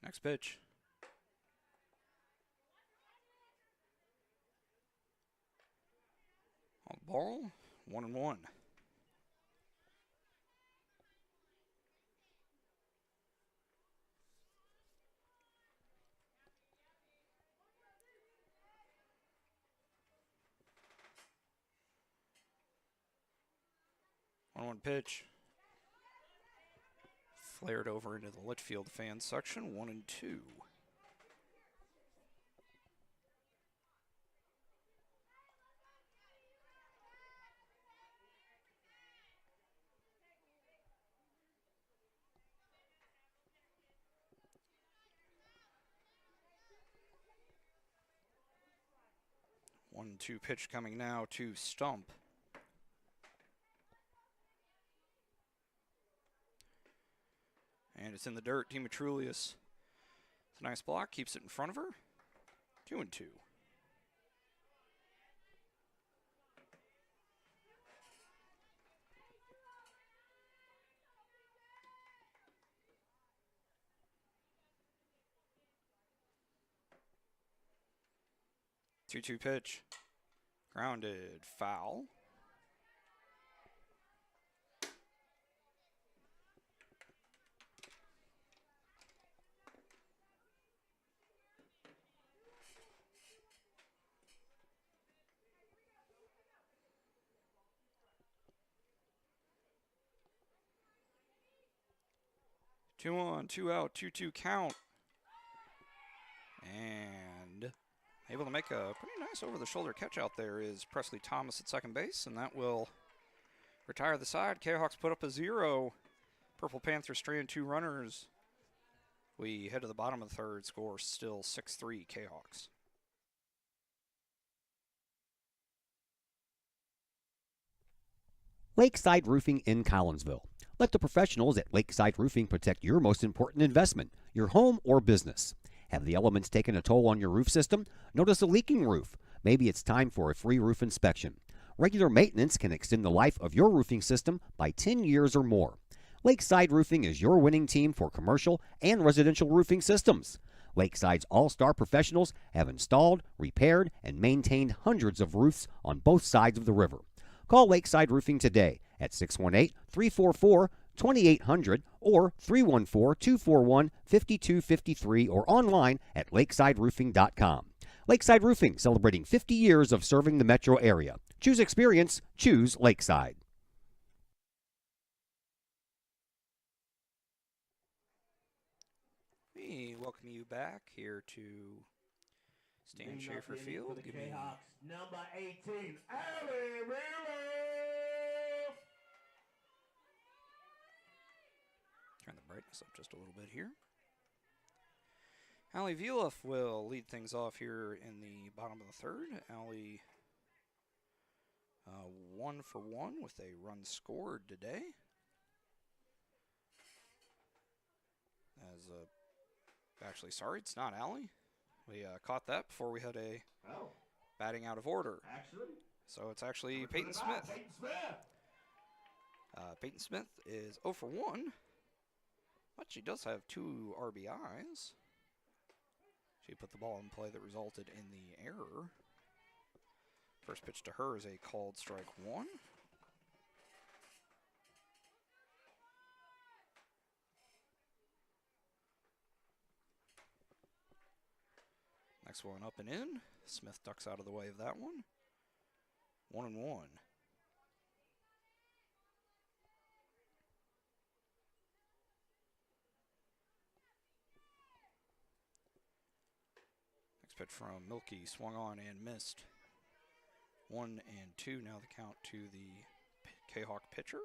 Next pitch. On the ball, 1-1. One pitch. Flared over into the Litchfield fan section, 1-2. One-two pitch coming now to Stump. And it's in the dirt. Demetrulius, it's a nice block, keeps it in front of her. 2-2. Two-two pitch. Grounded, foul. Two on, two out, 2-2 count. And able to make a pretty nice over-the-shoulder catch out there is Presley Thomas at second base, and that will retire the side. Kahawks put up a 0. Purple Panthers stranded 2 runners. We head to the bottom of the third, score still 6-3 Kahawks. Lakeside Roofing in Collinsville. Let the professionals at Lakeside Roofing protect your most important investment, your home or business. Have the elements taken a toll on your roof system? Notice a leaking roof? Maybe it's time for a free roof inspection. Regular maintenance can extend the life of your roofing system by 10 years or more. Lakeside Roofing is your winning team for commercial and residential roofing systems. Lakeside's all-star professionals have installed, repaired, and maintained hundreds of roofs on both sides of the river. Call Lakeside Roofing today at 618-344-2800 or 314-241-5253 or online at lakesideroofing.com. Lakeside Roofing, celebrating 50 years of serving the metro area. Choose experience, choose Lakeside. We welcome you back here to Stan Leading off Schaefer the inning Field. for the Give me Jayhawks, number 18, Allie Relief. turn the brightness up just a little bit here. Allie Vielef will lead things off here in the bottom of the third. Allie 1 for 1 with a run scored today. Actually, sorry, it's not Allie. We caught that before we had a Oh, batting out of order. actually, So it's actually number Peyton 25, Smith. Peyton Smith. Peyton Smith is 0 for 1, but she does have 2 RBIs. She put the ball in play that resulted in the error. First pitch to her is a called strike 1. Next one up and in. Smith ducks out of the way of that one. 1-1. Next pitch from Milky, swung on and missed. 1-2 now the count to the Kahok pitcher.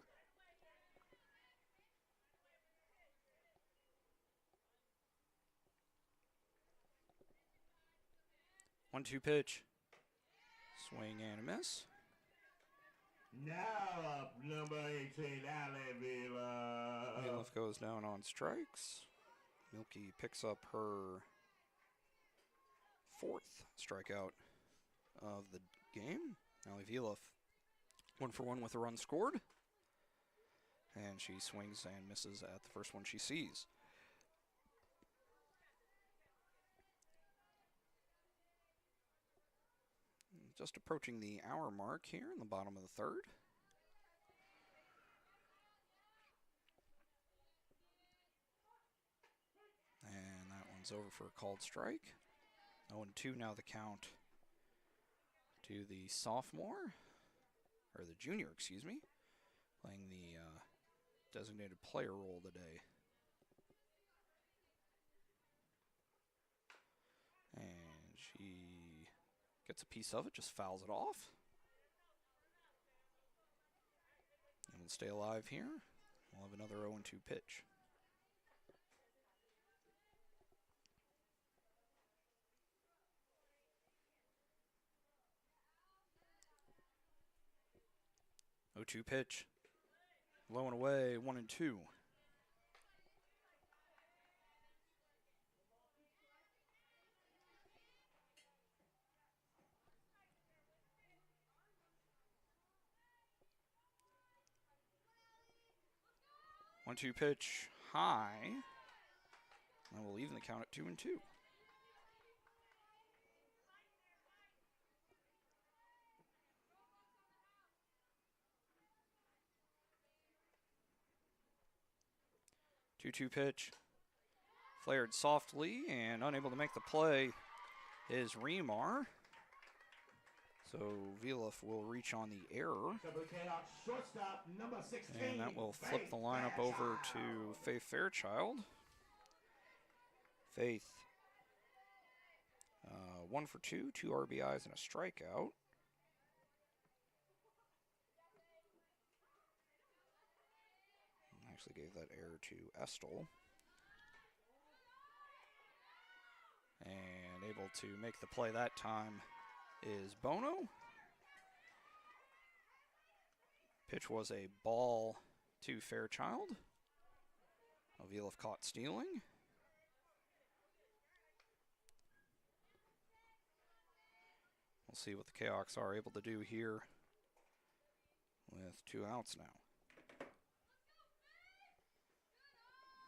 One-two pitch. Swing and a miss. Now up, number 18, Allie Vila. Mielef goes down on strikes. Milky picks up her 4th strikeout of the game. Allie Vielef 1 for 1 with a run scored. And she swings and misses at the first one she sees. Just approaching the hour mark here in the bottom of the third. And that one's over for a called strike. 0-2 now the count to the sophomore, or the junior, excuse me, playing the designated player role today. And she gets a piece of it, just fouls it off. And we'll stay alive here. We'll have another 0-2 pitch. O2 pitch. Low and away, 1-2. One-two pitch high. And we'll even the count at 2-2. Two-two pitch. Flared softly and unable to make the play is Remar. So Vielef will reach on the error. Shortstop, number 16, And that will flip the lineup over to Faith Fairchild. Faith, 1 for 2, 2 RBIs and a strikeout. Actually gave that error to Estel. And able to make the play that time is Bono. Pitch was a ball to Fairchild. Vielef caught stealing. We'll see what the Kahawks are able to do here with 2 outs now.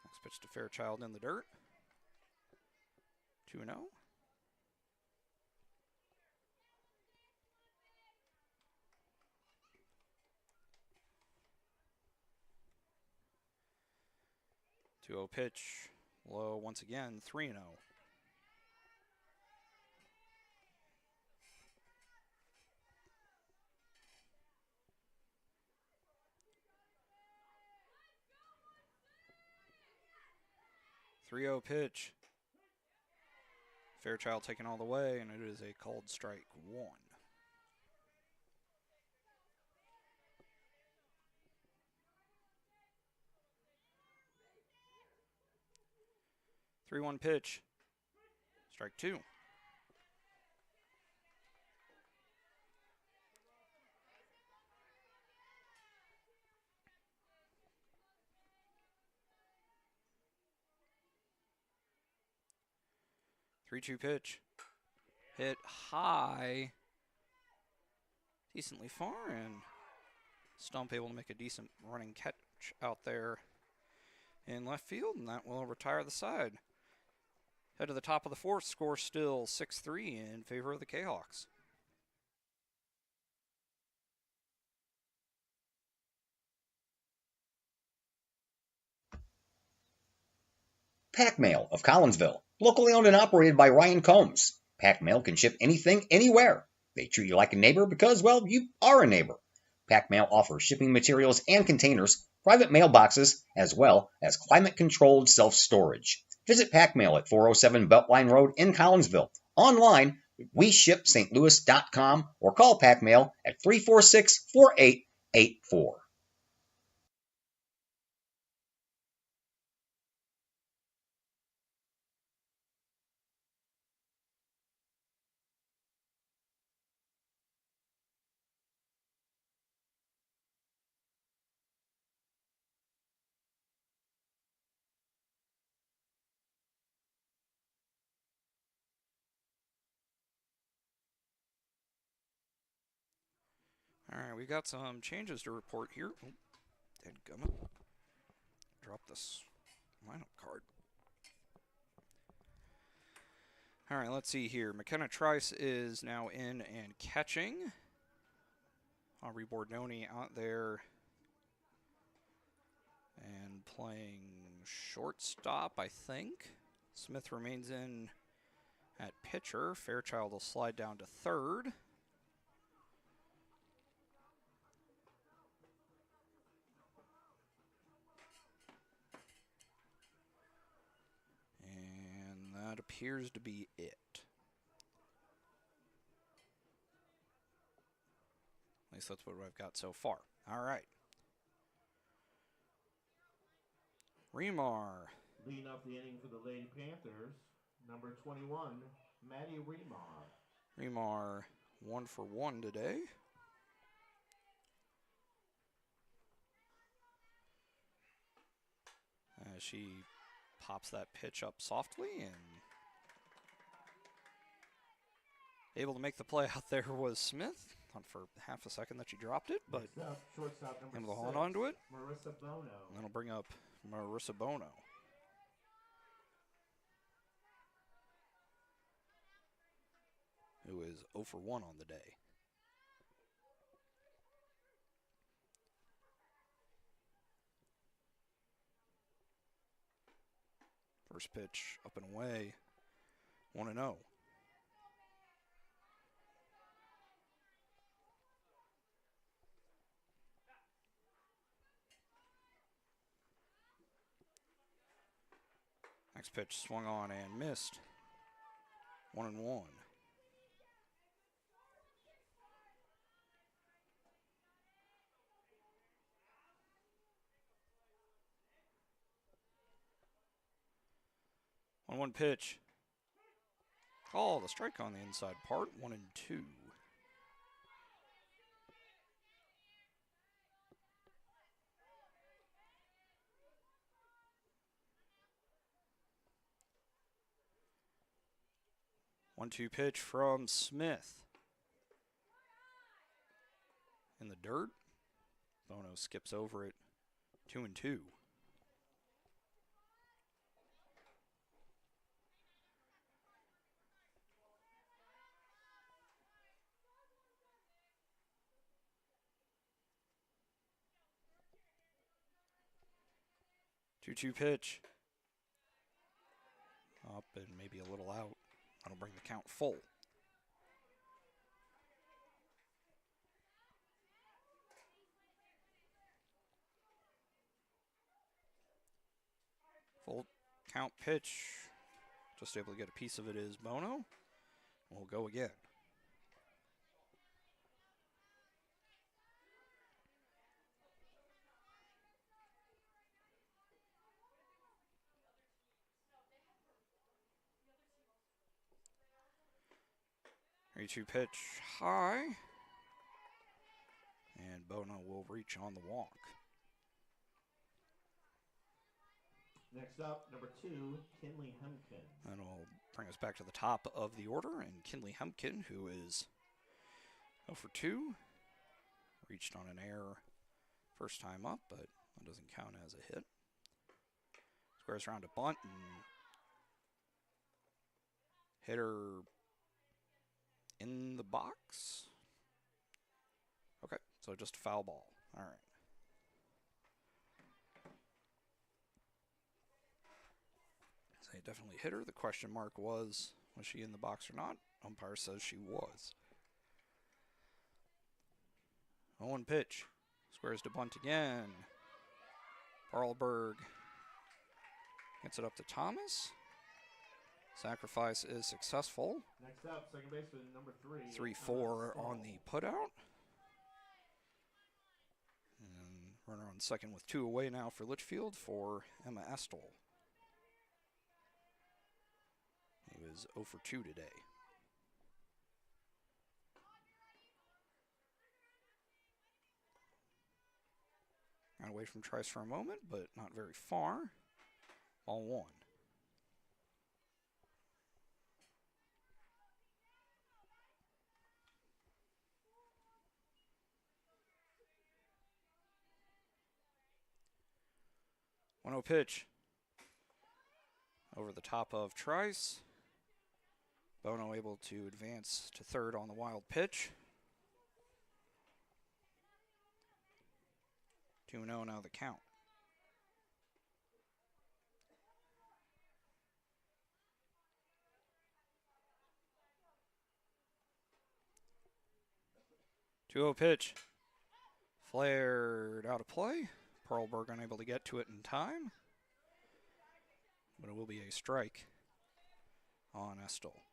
Next pitch to Fairchild in the dirt. 2-0. Two-0 pitch, low once again, 3-0. Three-0 pitch, Fairchild taken all the way, and it is a called strike 1. Three-one pitch. Strike 2. Three-two pitch. Hit high. Decently far, and Stump able to make a decent running catch out there in left field, and that will retire the side. Head to the top of the fourth, score still 6-3 in favor of the Kahawks. Pack Mail of Collinsville, locally owned and operated by Ryan Combs. Pack Mail can ship anything, anywhere. They treat you like a neighbor because, well, you are a neighbor. Pack Mail offers shipping materials and containers, private mailboxes, as well as climate-controlled self-storage. Visit Pack Mail at 407 Beltline Road in Collinsville. Online, WeShipSt.Louis.com or call Pack Mail at 346-4884. All right, we got some changes to report here. Oh, dadgummit. Drop this lineup card. All right, let's see here. McKenna Trice is now in and catching. Aubrey Bordoni out there and playing shortstop, I think. Smith remains in at pitcher. Fairchild will slide down to third. And that appears to be it. At least that's what I've got so far. All right. Remar. Leading off the inning for the Lady Panthers, number 21, Maddie Remar. Remar 1 for 1 today. She pops that pitch up softly, and able to make the play out there was Smith. Thought for half a second that she dropped it, but Next up, shortstop number able to 6, hold on to it. Marissa Bono. And that'll bring up Marissa Bono. Who is 0 for 1 on the day. First pitch up and away, 1-0. Next pitch swung on and missed, 1-1. One pitch. Oh, the strike on the inside part, 1-2. One-two pitch from Smith. In the dirt. Bono skips over it. 2-2. Two-two pitch. Up and maybe a little out. That'll bring the count full. Full count pitch. Just able to get a piece of it is Bono. We'll go again. Three-two pitch high. And Bono will reach on the walk. Next up, number 2, Kinley Hempkin. That'll bring us back to the top of the order. And Kinley Hempkin, who is 0 for 2, reached on an error first time up, but that doesn't count as a hit. Squares around a bunt and hitter in the box. Okay, so just a foul ball. All right. So definitely hit her. The question mark was she in the box or not? Umpire says she was. 0-1 pitch. Squares to bunt again. Perlberg gets it up to Thomas. Sacrifice is successful. Next up, second baseman number 3. 3-4 on the putout. And runner on second with 2 away now for Litchfield for Emma Estelle, who is 0 for 2 today. Got away from Trice for a moment, but not very far. Ball 1. One-0 pitch. Over the top of Trice. Bono able to advance to third on the wild pitch. 2-0 now the count. Two-0 pitch. Flared out of play. Perlberg unable to get to it in time. But it will be a strike on Estelle.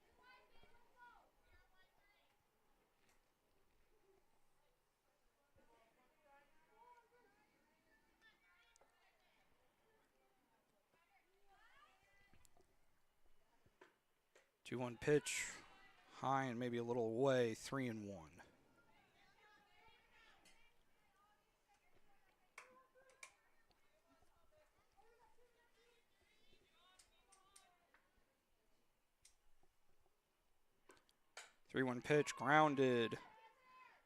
Two-one pitch, high and maybe a little away, 3-1. Three-one pitch, grounded.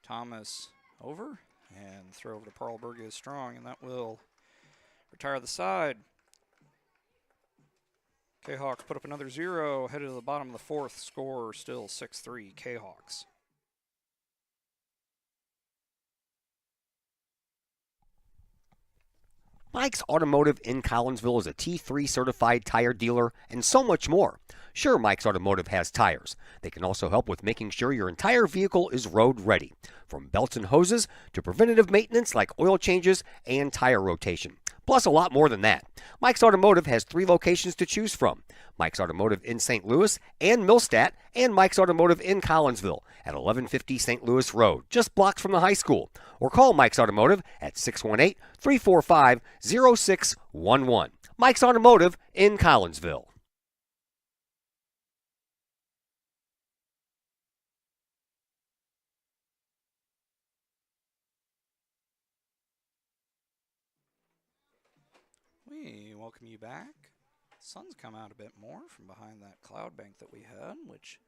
Thomas over, and throw over to Perlberg is strong, and that will retire the side. Kahawks put up another 0, headed to the bottom of the 4th, score still 6-3 Kahawks. Mike's Automotive in Collinsville is a T3 certified tire dealer and so much more. Sure, Mike's Automotive has tires. They can also help with making sure your entire vehicle is road ready, from belts and hoses to preventative maintenance like oil changes and tire rotation. Plus a lot more than that. Mike's Automotive has 3 locations to choose from. Mike's Automotive in St. Louis and Millstadt, and Mike's Automotive in Collinsville at 1150 St. Louis Road, just blocks from the high school. Or call Mike's Automotive at 618-345-0611. Mike's Automotive in Collinsville. We welcome you back. Sun's come out a bit more from behind that cloud bank that we had, which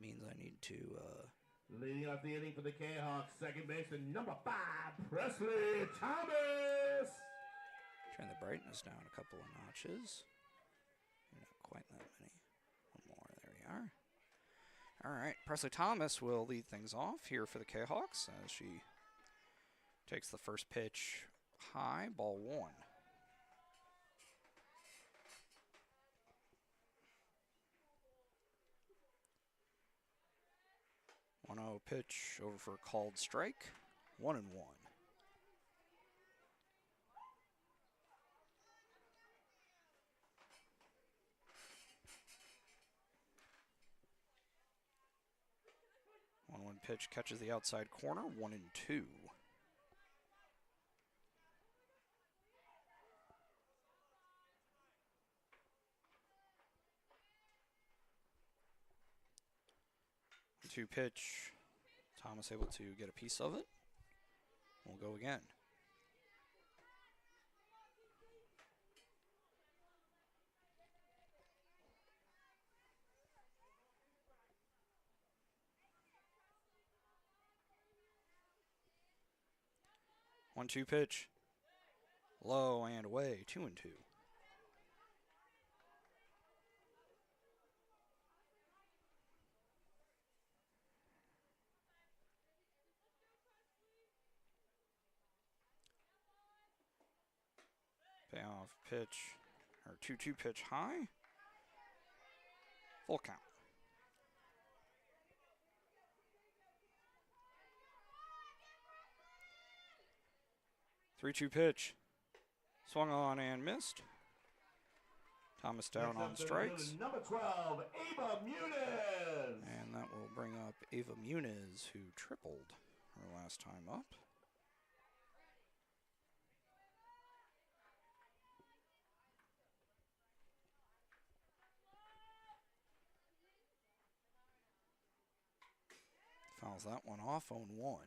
means I need to... Leading off the inning for the Kahawks, second baseman number 5, Presley Thomas. Turn the brightness down a couple of notches. Not quite that many. One more, there we are. All right, Presley Thomas will lead things off here for the Kahawks as she takes the first pitch high, ball 1. 1-0 pitch over for a called strike. 1-1. pitch catches the outside corner, 1-2. Two pitch. Thomas able to get a piece of it. We'll go again. One-two pitch. Low and away, 2-2. Payoff pitch, or 2-2 pitch high. Full count. Three-two pitch. Swung on and missed. Thomas down on strikes. Number 12, Ava Muniz. And that will bring up Ava Muniz, who tripled her last time up. Fouls that one off, 0-1.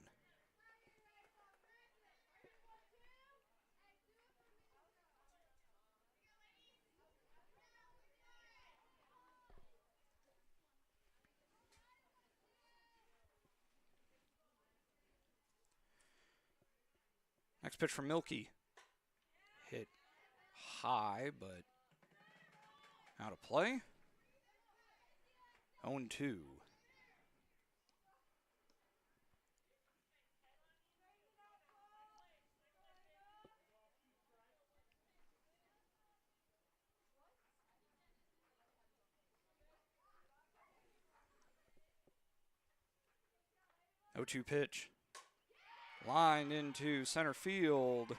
Next pitch from Milky. Hit high, but out of play. 0-2. Oh-2 pitch. Lined into center field.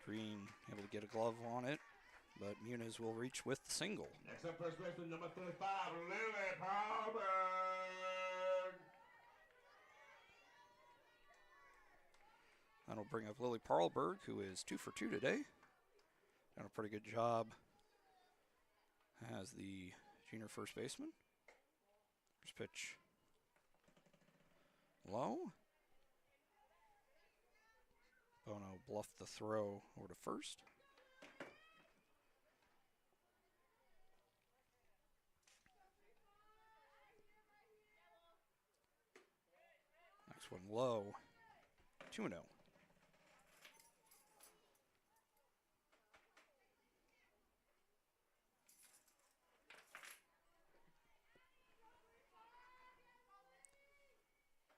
Green able to get a glove on it, but Muniz will reach with the single. Next up, first baseman, number 35, Lily Paulberg. That'll bring up Lily Parlberg, who is 2 for 2 today. Done a pretty good job as the junior first baseman. First pitch low. Bono bluffed the throw over to first. Next one low. 2-0.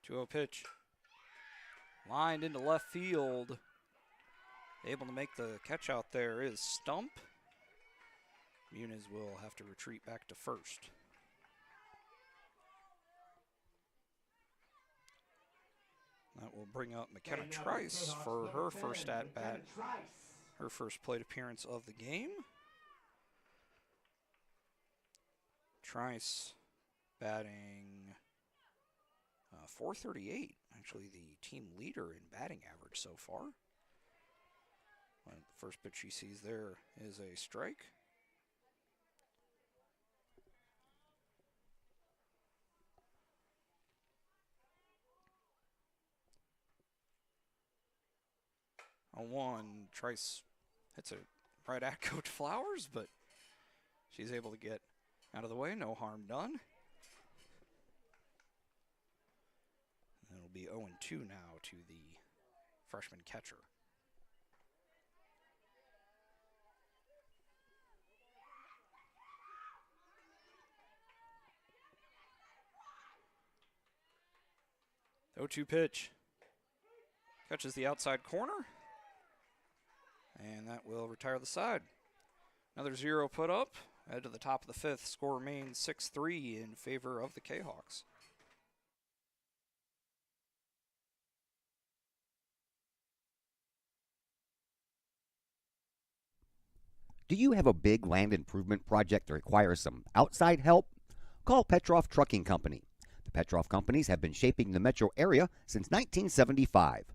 Two-0 pitch. Lined into left field. Able to make the catch out there is Stump. Muniz will have to retreat back to first. That will bring up McKenna Trice for her first at-bat, her first plate appearance of the game. Trice batting .438, actually the team leader in batting average so far. The first pitch she sees there is a strike. On one, Trice hits it right at Coach Flowers, but she's able to get out of the way, no harm done. And it'll be 0-2 now to the freshman catcher. The 0-2 pitch. Catches the outside corner. And that will retire the side. Another 0 put up. Head to the top of the fifth. Score remains 6-3 in favor of the Kahawks. Do you have a big land improvement project that requires some outside help? Call Petroff Trucking Company. The Petroff Companies have been shaping the metro area since 1975.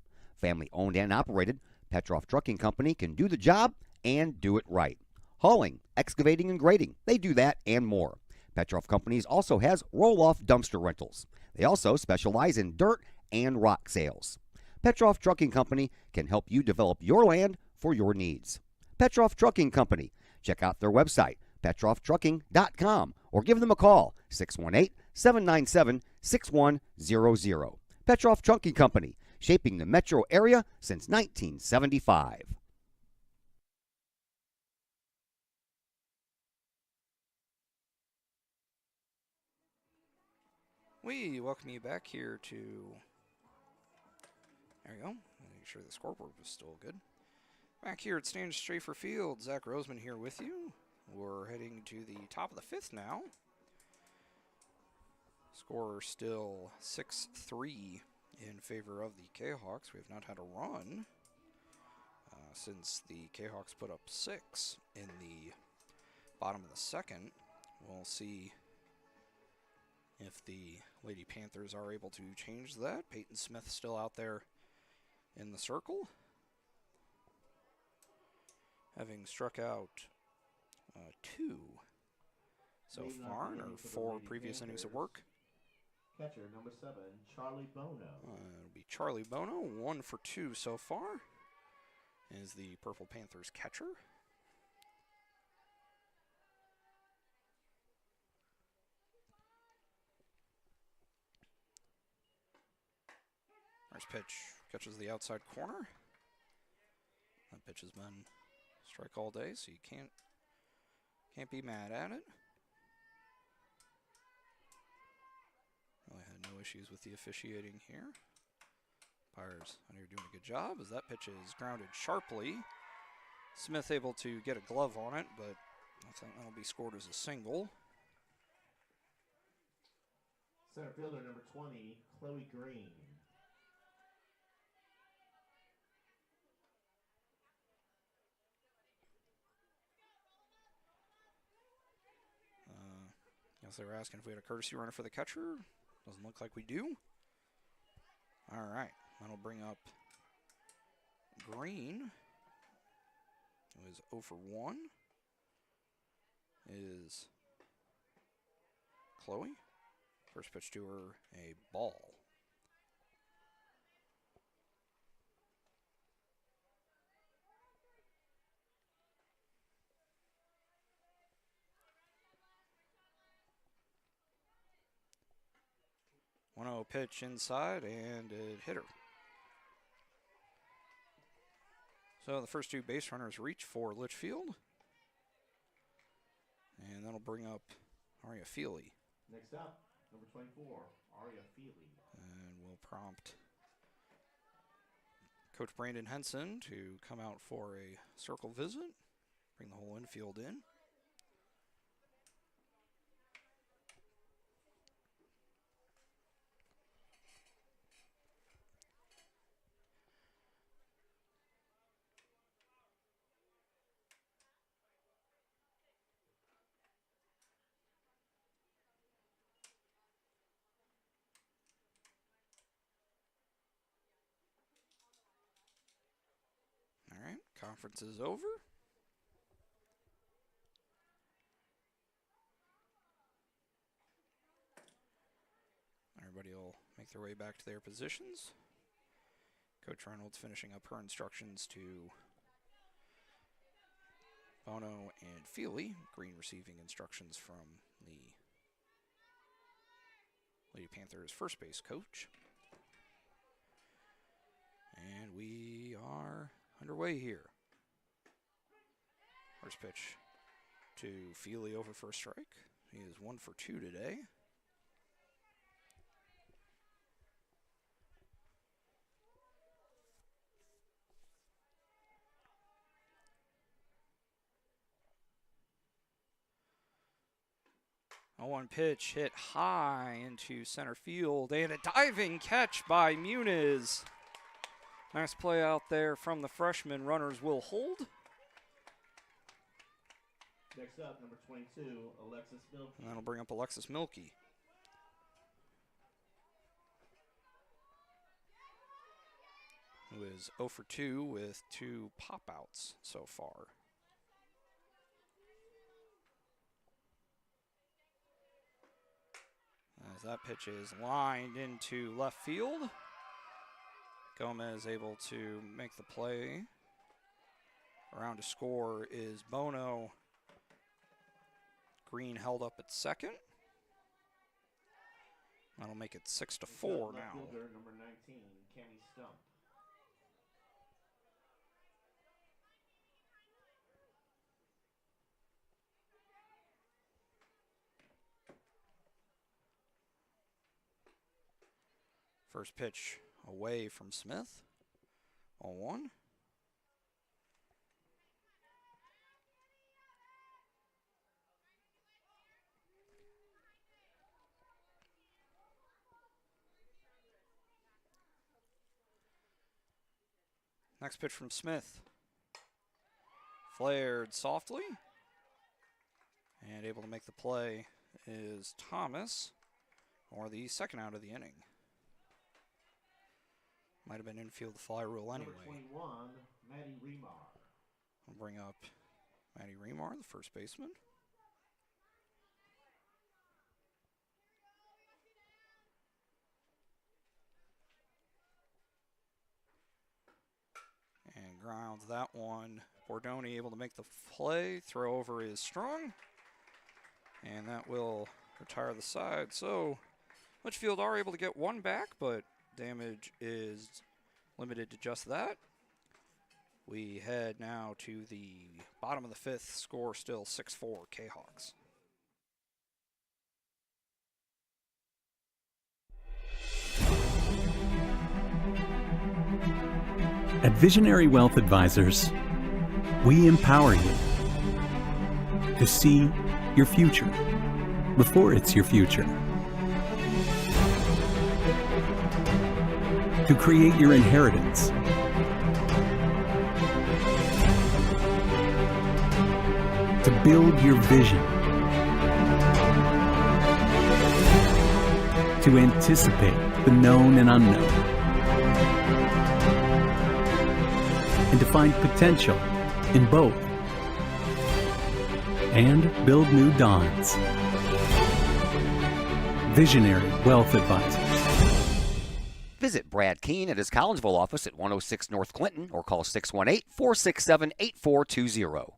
Family owned and operated, Petroff Trucking Company can do the job and do it right. Hauling, excavating, and grading, they do that and more. Petroff Companies also has roll-off dumpster rentals. They also specialize in dirt and rock sales. Petroff Trucking Company can help you develop your land for your needs. Petroff Trucking Company. Check out their website, petrofftrucking.com, or give them a call, 618-797-6100. Petroff Trucking Company, shaping the metro area since 1975. We welcome you back here to, there you go, make sure the scoreboard was still good. Back here at Standish Schaefer Field, Zach Roseman here with you. We're heading to the top of the fifth now. Score still 6-3 in favor of the Kahawks. We have not had a run since the Kahawks put up 6 in the bottom of the second. We'll see if the Lady Panthers are able to change that. Peyton Smith still out there in the circle, having struck out 2 so far in her 4 previous innings of work. Catcher number 7, Charlie Bono. It'll be Charlie Bono, 1 for 2 so far, is the Purple Panthers catcher. First pitch catches the outside corner. That pitch has been strike all day, so you can't be mad at it. Really had no issues with the officiating here. Pirates, I know you're doing a good job as that pitch is grounded sharply. Smith able to get a glove on it, but I think that'll be scored as a single. Center fielder number 20, Chloe Green. Guess they were asking if we had a courtesy runner for the catcher. Doesn't look like we do. All right, that'll bring up Green, who is 0 for 1. Is Chloe. First pitch to her, a ball. One-0 pitch inside, and it hit her. So the first 2 base runners reach for Litchfield. And that'll bring up Aria Feely. Next up, number 24, Aria Feely. And we'll prompt Coach Brandon Henson to come out for a circle visit, bring the whole infield in. All right, conference is over. Everybody will make their way back to their positions. Coach Reynolds finishing up her instructions to Bono and Feely. Green receiving instructions from the Lady Panthers first base coach. And we are underway here. First pitch to Feely over for a strike. He is 1 for 2 today. A 1 pitch hit high into center field, and a diving catch by Muniz. Nice play out there from the freshman. Runners will hold. Next up, number 22, Alexis Milky. And that'll bring up Alexis Milky. who is 0 for 2 with 2 pop-outs so far. As that pitch is lined into left field, Gomez able to make the play. Around to score is Bono. Green held up at second. That'll make it 6-4 now. Fielder, number 19, Cammy Stump. First pitch away from Smith. 0-1. Next pitch from Smith. Flared softly. And able to make the play is Thomas, or the second out of the inning. Might have been infield fly rule anyway. Number 21, Maddie Remar. I'll bring up Matty Remar, the first baseman. And grounds that one. Bordoni able to make the play. Throw over is strong. And that will retire the side. So Litchfield are able to get one back, but damage is limited to just that. We head now to the bottom of the fifth. Score still 6-4 Kahawks. At Visionary Wealth Advisors, we empower you to see your future before it's your future, to create your inheritance, to build your vision, to anticipate the known and unknown, and to find potential in both, and build new dawns. Visionary Wealth Advisors. Visit Brad Keene at his Collinsville office at 106 North Clinton or call 618-467-8420.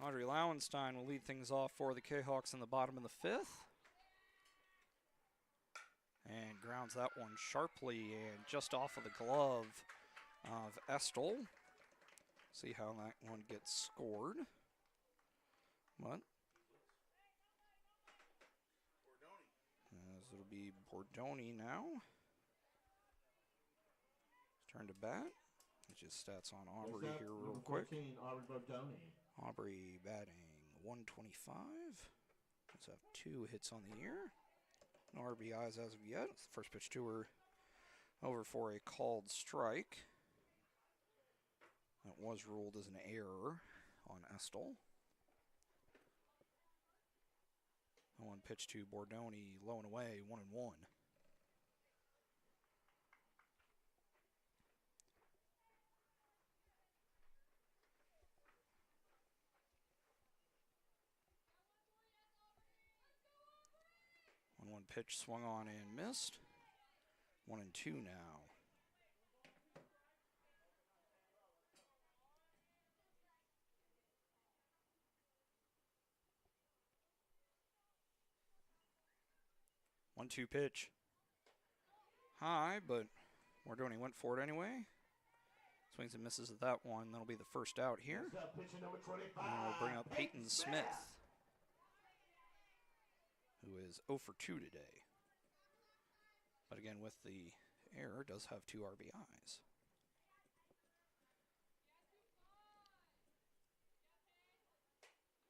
Audrey Lowenstein will lead things off for the Kahawks in the bottom of the fifth. And grounds that one sharply and just off of the glove of Estel. See how that one gets scored. What? As it'll be Bordoni now. Turn to bat. Get his stats on Aubrey here real quick. 14, Aubrey Bordoni. Aubrey batting 125. Does have 2 hits on the year. No RBIs as of yet. It's the first pitch to her. Over for a called strike. That was ruled as an error on Estel. One pitch to Bordoni, low and away, 1-1. One pitch swung on and missed. 1-2 now. One-two pitch. High, but Bordoni went for it anyway. Swings and misses at that one. That'll be the first out here. Pitcher number 25, And we'll bring up Peyton Smith, who is 0 for 2 today. But again, with the error, does have 2 RBIs.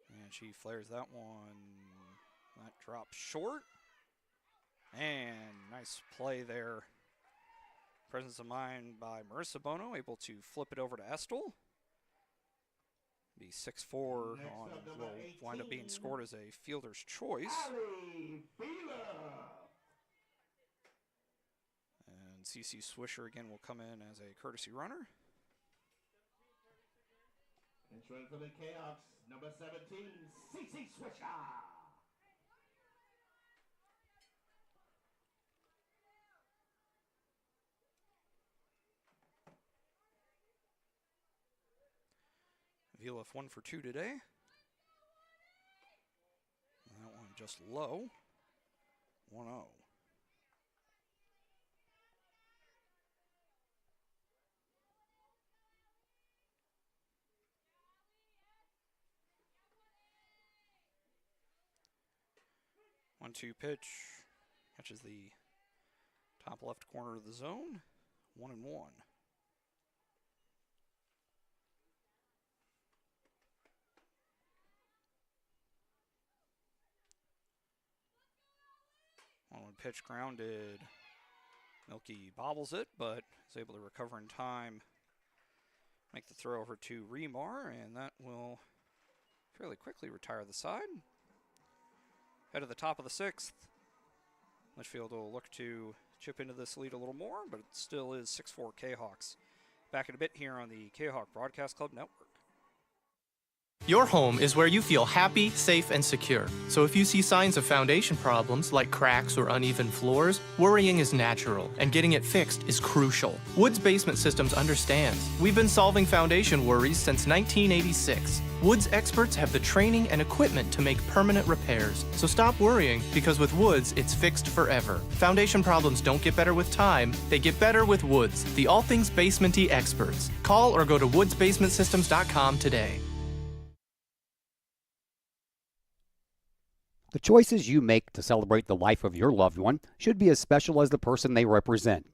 And she flares that one. That drops short. And nice play there. Presence of mind by Marissa Bono, able to flip it over to Estel. Be 6-4 Next on up, number will wind up being 18, scored as a fielder's choice. Ali Fila. And CC Swisher again will come in as a courtesy runner. Entering for the Kahawks, number 17, CC Swisher. VLF 1 for 2 today. That one just low. 1-0. One-two pitch. Catches the top left corner of the zone. 1-1. One pitch grounded. Milky bobbles it, but is able to recover in time. Make the throw over to Remar, and that will fairly quickly retire the side. Head of the top of the 6th. Litchfield will look to chip into this lead a little more, but it still is 6-4 Kahawks. Back in a bit here on the Kahawk Broadcast Club Network. Your home is where you feel happy, safe, and secure. So if you see signs of foundation problems like cracks or uneven floors, worrying is natural, and getting it fixed is crucial. Woods Basement Systems understands. We've been solving foundation worries since 1986. Woods experts have the training and equipment to make permanent repairs. So stop worrying, because with Woods, it's fixed forever. Foundation problems don't get better with time, they get better with Woods, the all things basement-y experts. Call or go to woodsbasementsystems.com today. The choices you make to celebrate the life of your loved one should be as special as the person they represent.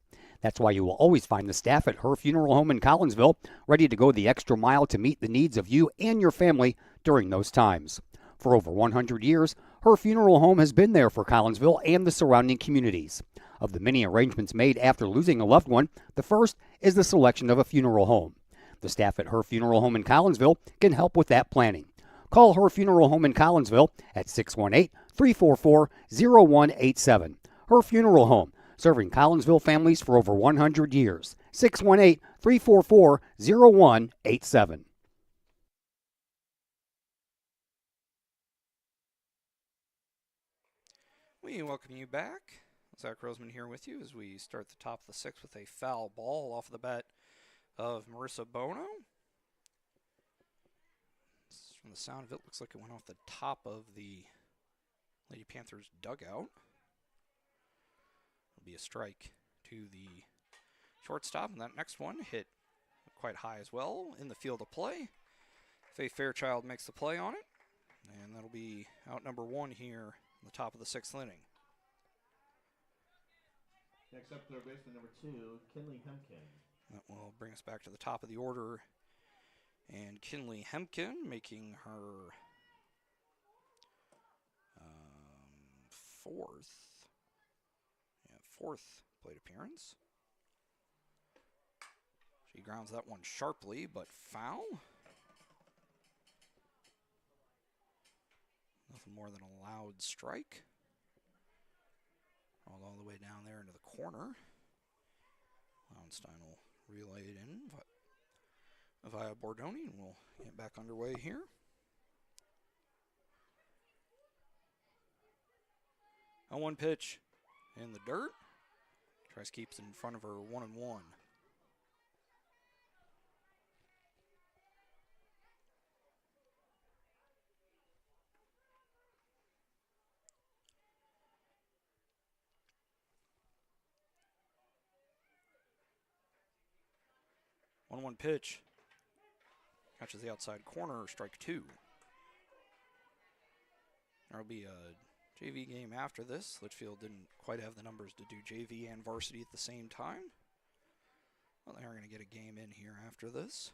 That's why you will always find the staff at Her Funeral Home in Collinsville ready to go the extra mile to meet the needs of you and your family during those times. For over 100 years, Her Funeral Home has been there for Collinsville and the surrounding communities. Of the many arrangements made after losing a loved one, the first is the selection of a funeral home. The staff at Her Funeral Home in Collinsville can help with that planning. Call Her Funeral Home in Collinsville at 618-344-0187. Her Funeral Home, serving Collinsville families for over 100 years. 618-344-0187. We welcome you back. Zach Roseman here with you as we start the top of the 6th with a foul ball off the bat of Marissa Bono. From the sound of it, looks like it went off the top of the Lady Panthers dugout. It'll be a strike to the shortstop, and that next one hit quite high as well in the field of play. Faith Fairchild makes the play on it, and that'll be out number 1 here in the top of the 6th inning. Next up, third baseman number 2, Kinley Hemkin. That will bring us back to the top of the order. And Kinley Hemkin making her fourth plate appearance. She grounds that one sharply, but foul. Nothing more than a loud strike. Rolled all the way down there into the corner. Lowenstein will relay it in via Bordoni, and we'll get back underway here. A 1 pitch in the dirt. Trice keeps it in front of her 1-1. One pitch. Catches the outside corner, strike 2. There'll be a JV game after this. Litchfield didn't quite have the numbers to do JV and varsity at the same time. Well, they are going to get a game in here after this.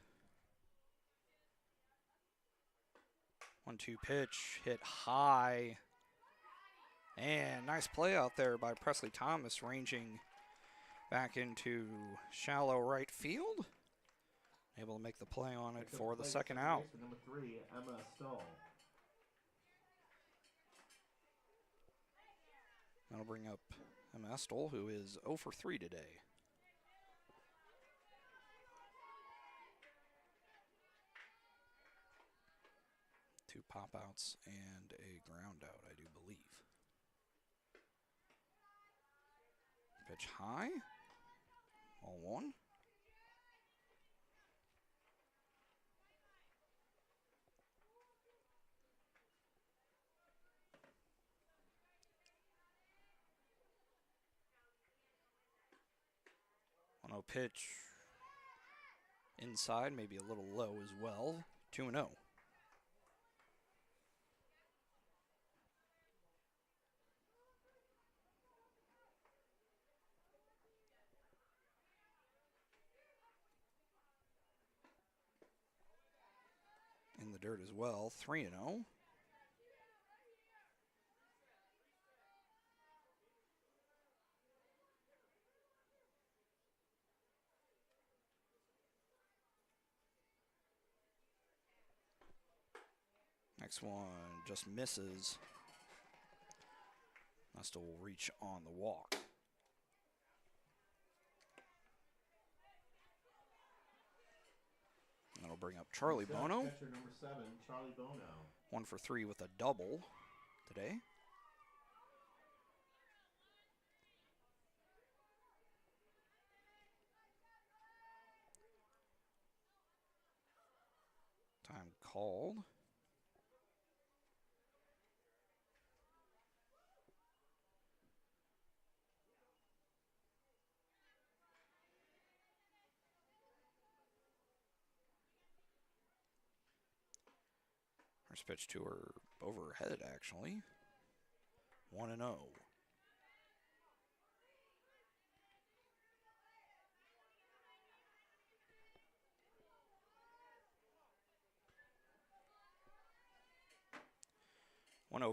1-2 pitch, hit high. And nice play out there by Presley Thomas, ranging back into shallow right field. able to make the play on it Picks up for the play, second out. baseman, number 3, Emma Stoll. That'll bring up Emma Stoll, who is 0 for 3 today. Two pop outs and a ground out, I do believe. Pitch high. Ball 1. On a pitch inside, maybe a little low as well. 2-0. In the dirt as well, 3-0. Next one just misses. Nesta will reach on the walk. That'll bring up Charlie Bono. Catcher number 7, Charlie Bono. 1 for 3 with a double today. Time called. First pitch to her over her head, actually. 1-0.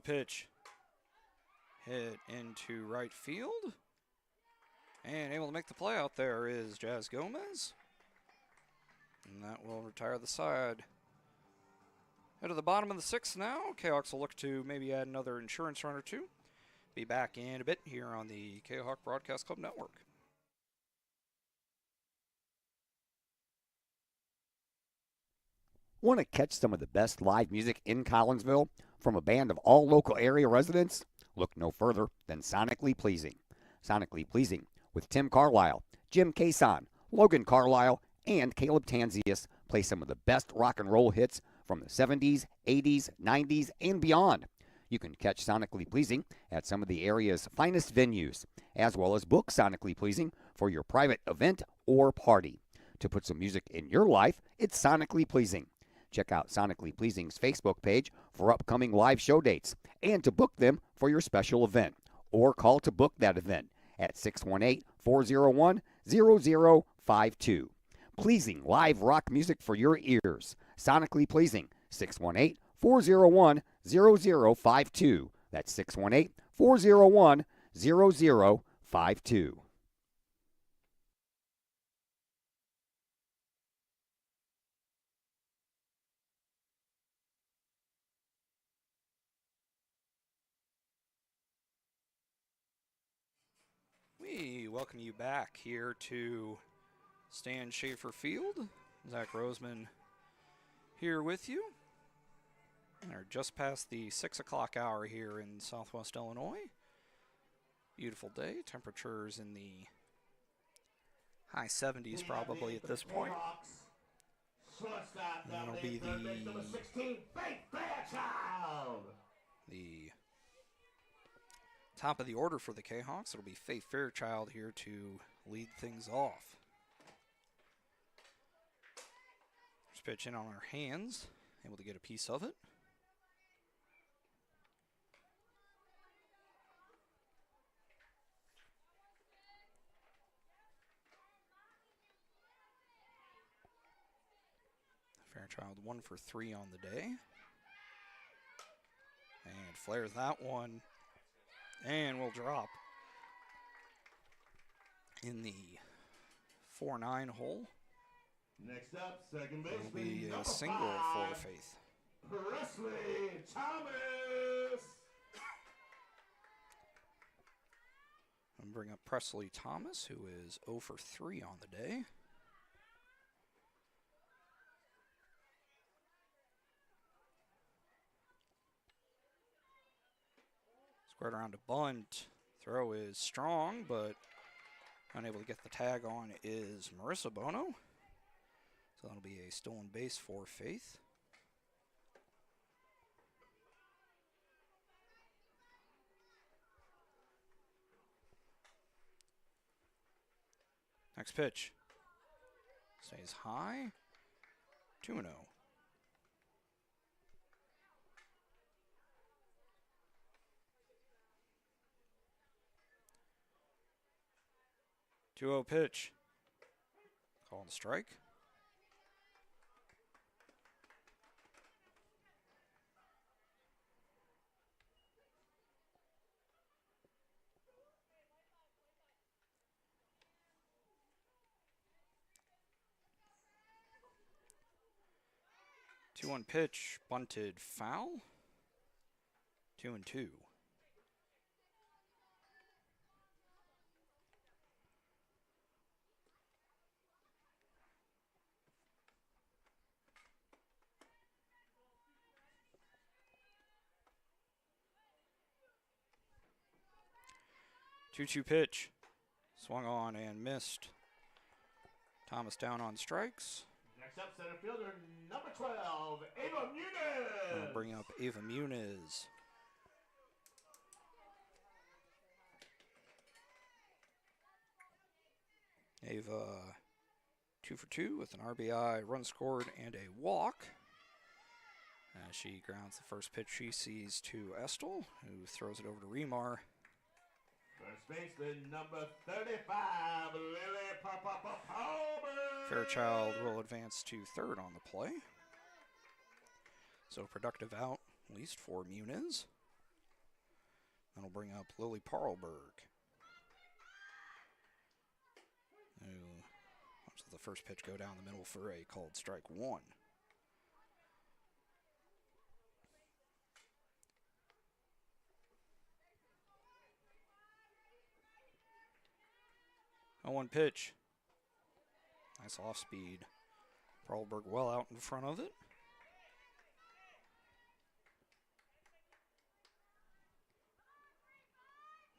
Pitch. Hit into right field. And able to make the play out there is Jazz Gomez. And that will retire the side. Head to the bottom of the 6th now. Kahawks will look to maybe add another insurance run or two. Be back in a bit here on the Kahawk Broadcast Club Network. Want to catch some of the best live music in Collinsville from a band of all local area residents? Look no further than Sonically Pleasing. Sonically Pleasing with Tim Carlisle, Jim Cason, Logan Carlisle, and Caleb Tanzius play some of the best rock and roll hits from the 70s, 80s, 90s, and beyond. You can catch Sonically Pleasing at some of the area's finest venues, as well as book Sonically Pleasing for your private event or party. To put some music in your life, it's Sonically Pleasing. Check out Sonically Pleasing's Facebook page for upcoming live show dates and to book them for your special event, or call to book that event at 618-401-0052. Pleasing live rock music for your ears. Sonically Pleasing, 618-401-0052. That's 618-401-0052. We welcome you back here to Stan Schaefer Field. Zach Roseman here with you. We're just past the 6 o'clock hour here in Southwest Illinois. Beautiful day. Temperatures in the high 70s probably at this point. Shortstop, And that'll be third base, number 16, Faith Fairchild. the top of the order for the Kahawks. It'll be Faith Fairchild here to lead things off. First pitch in on our hands, able to get a piece of it. Fairchild 1 for 3 on the day. And flares that one. And will drop in the 4-9 hole. Next up, second It'll baseman, be a number single 5, for Faith. Presley Thomas. I'm bring up Presley Thomas, who is 0 for 3 on the day. Squared around to bunt. Throw is strong, but unable to get the tag on is Marissa Bono. So that'll be a stolen base for Faith. Next pitch. Stays high. 2-0. Two-0 pitch. Called strike. Two-one pitch, bunted foul. 2-2. Two-two pitch, swung on and missed. Thomas down on strikes. Next up, center fielder, number 12, Ava Muniz. I'll bring up Ava Muniz. Ava 2 for 2 with an RBI, run scored, and a walk. As she grounds the first pitch she sees to Estel, who throws it over to Remar. First baseman, number 35, Lily Palmer. Fairchild will advance to third on the play. So productive out, at least for Muniz. That'll bring up Lily Parlberg. Who watches the first pitch go down the middle for a called strike 1. A 1 pitch. Nice off speed. Parlberg well out in front of it.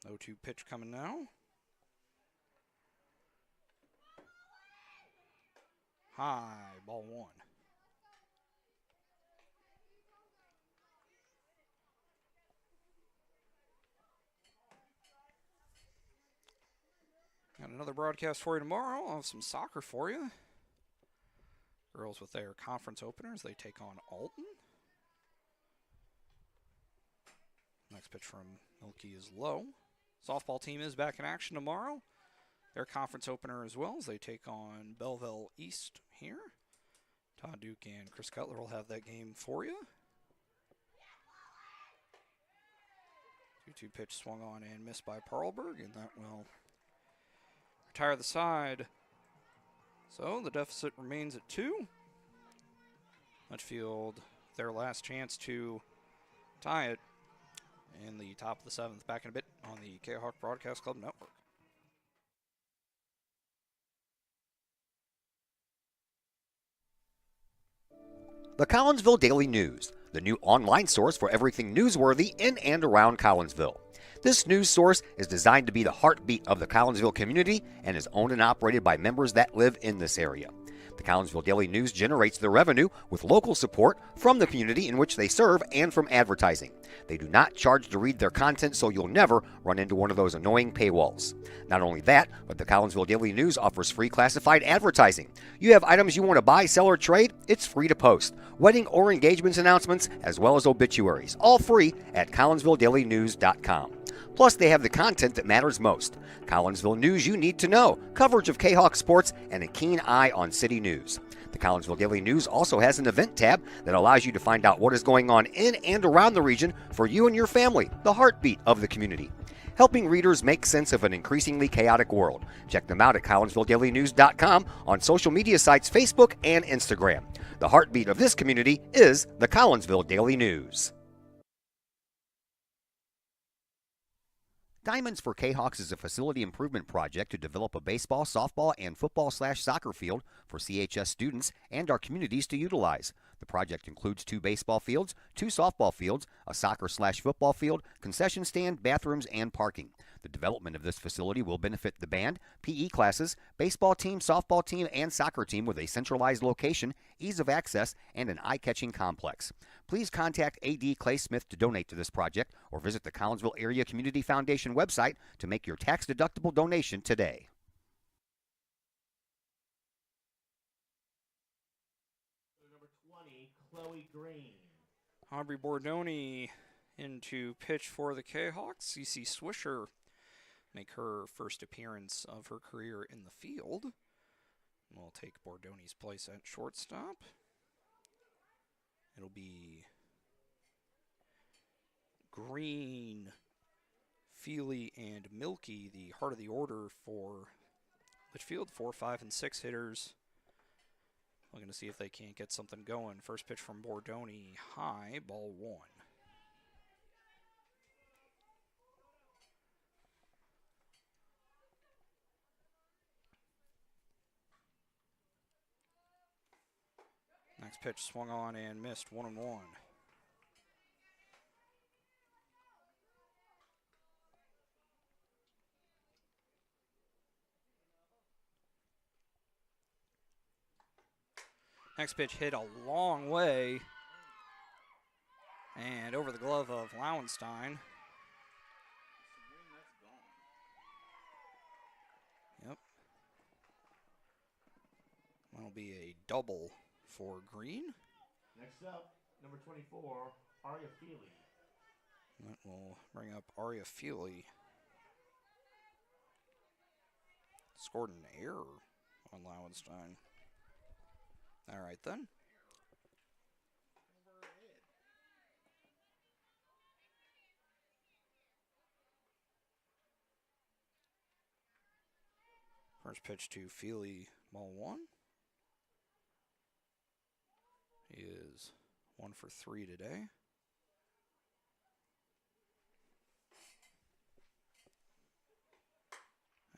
No 2 pitch coming now. High, ball 1. Got another broadcast for you tomorrow. I'll have some soccer for you. Girls with their conference openers, they take on Alton. Next pitch from Milky is low. Softball team is back in action tomorrow. Their conference opener as well as they take on Belleville East here. Todd Duke and Chris Cutler will have that game for you. 2-2 pitch swung on and missed by Parlberg, and that will retire the side. So the deficit remains at 2. Litchfield, their last chance to tie it in the top of the 7th. Back in a bit on the Kahok Broadcast Club Network. The Collinsville Daily News, the new online source for everything newsworthy in and around Collinsville. This news source is designed to be the heartbeat of the Collinsville community and is owned and operated by members that live in this area. The Collinsville Daily News generates their revenue with local support from the community in which they serve and from advertising. They do not charge to read their content, so you'll never run into one of those annoying paywalls. Not only that, but the Collinsville Daily News offers free classified advertising. You have items you want to buy, sell, or trade? It's free to post. Wedding or engagements announcements, as well as obituaries, all free at CollinsvilleDailyNews.com. Plus, they have the content that matters most. Collinsville news you need to know, coverage of Kahok sports, and a keen eye on city news. The Collinsville Daily News also has an event tab that allows you to find out what is going on in and around the region for you and your family, the heartbeat of the community. helping readers make sense of an increasingly chaotic world. Check them out at CollinsvilleDailyNews.com, on social media sites Facebook and Instagram. The heartbeat of this community is the Collinsville Daily News. Diamonds for Kahawks is a facility improvement project to develop a baseball, softball, and football/soccer field for CHS students and our communities to utilize. The project includes 2 baseball fields, 2 softball fields, a soccer/football field, concession stand, bathrooms, and parking. The development of this facility will benefit the band, PE classes, baseball team, softball team, and soccer team with a centralized location, ease of access, and an eye-catching complex. Please contact A.D. Clay Smith to donate to this project or visit the Collinsville Area Community Foundation website to make your tax-deductible donation today. Number 20, Chloe Green. Aubrey Bordoni in to pitch for the Kahawks. CC Swisher make her first appearance of her career in the field. We'll take Bordoni's place at shortstop. It'll be Green, Feely, and Milky, the heart of the order for Litchfield. 4, 5, and 6 hitters. Looking to see if they can't get something going. First pitch from Bordoni, high, ball 1. Next pitch swung on and missed, 1-1. Next pitch hit a long way and over the glove of Lowenstein. Yep. That'll be a double for Green. Next up, number 24, Aria Feely. That will bring up Aria Feely. Scored an error on Lowenstein. All right, then. First pitch to Feely, ball 1. He is 1 for 3 today.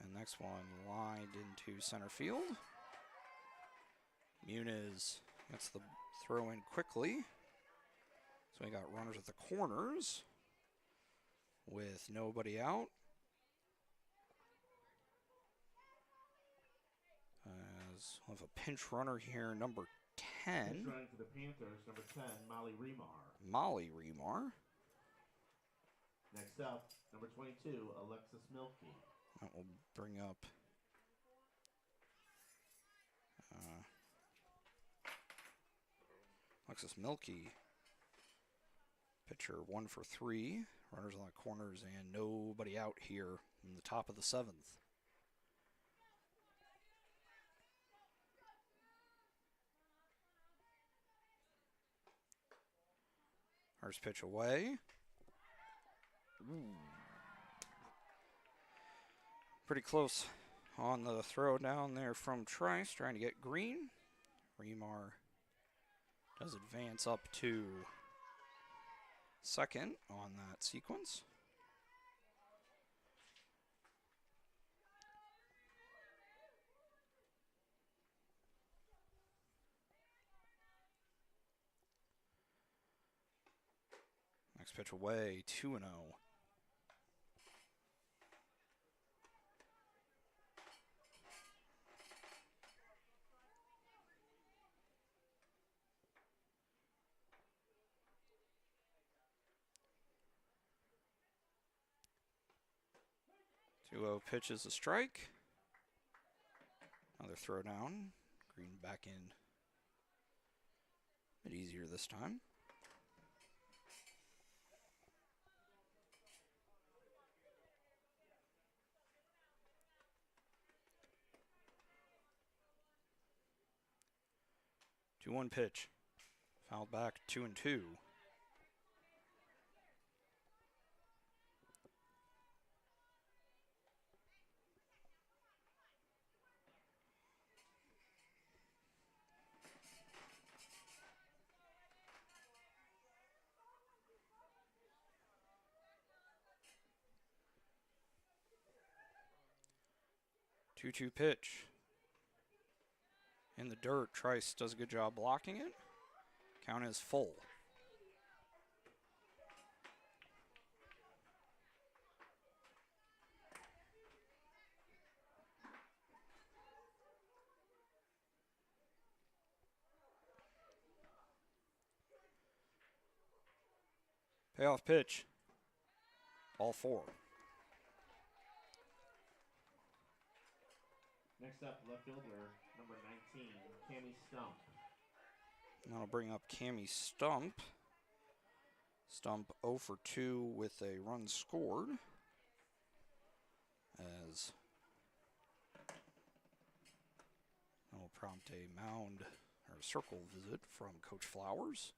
And next one lined into center field. Muniz gets the throw in quickly. So we got runners at the corners with nobody out. As we'll have a pinch runner here, number 10. Pinch running for the Panthers, number 10, Molly Remar. Molly Remar. Next up, number 22, Alexis Milky. That will bring up Alexis Milky. Pitcher 1 for 3. Runners on the corners and nobody out here in the top of the 7th. First pitch away. Pretty close on the throw down there from Trice, trying to get Green. Remar does advance up to second on that sequence. Next pitch away, 2-0. Pitch is a strike. Another throw down. Green back in. A bit easier this time. Two one pitch. Fouled back 2-2. 2-2 pitch. In the dirt, Trice does a good job blocking it. Count is full. Payoff pitch. Ball 4. Next up, left fielder, number 19, Cammy Stump. That'll bring up Cammy Stump. Stump 0 for 2 with a run scored. As that will prompt a mound or circle visit from Coach Flowers.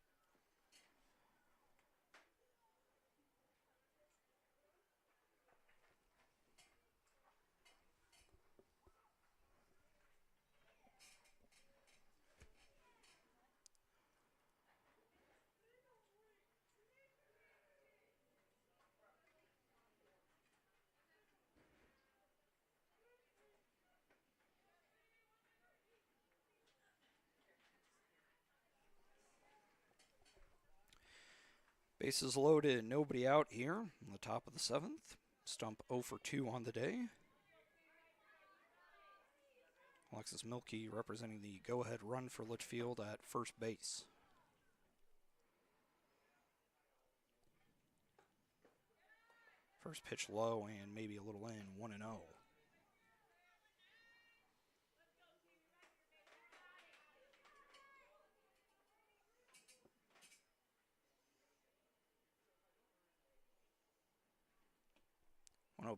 Bases loaded, nobody out here on the top of the 7th. Stump 0 for 2 on the day. Alexis Milkey representing the go-ahead run for Litchfield at first base. First pitch low and maybe a little in, 1-0.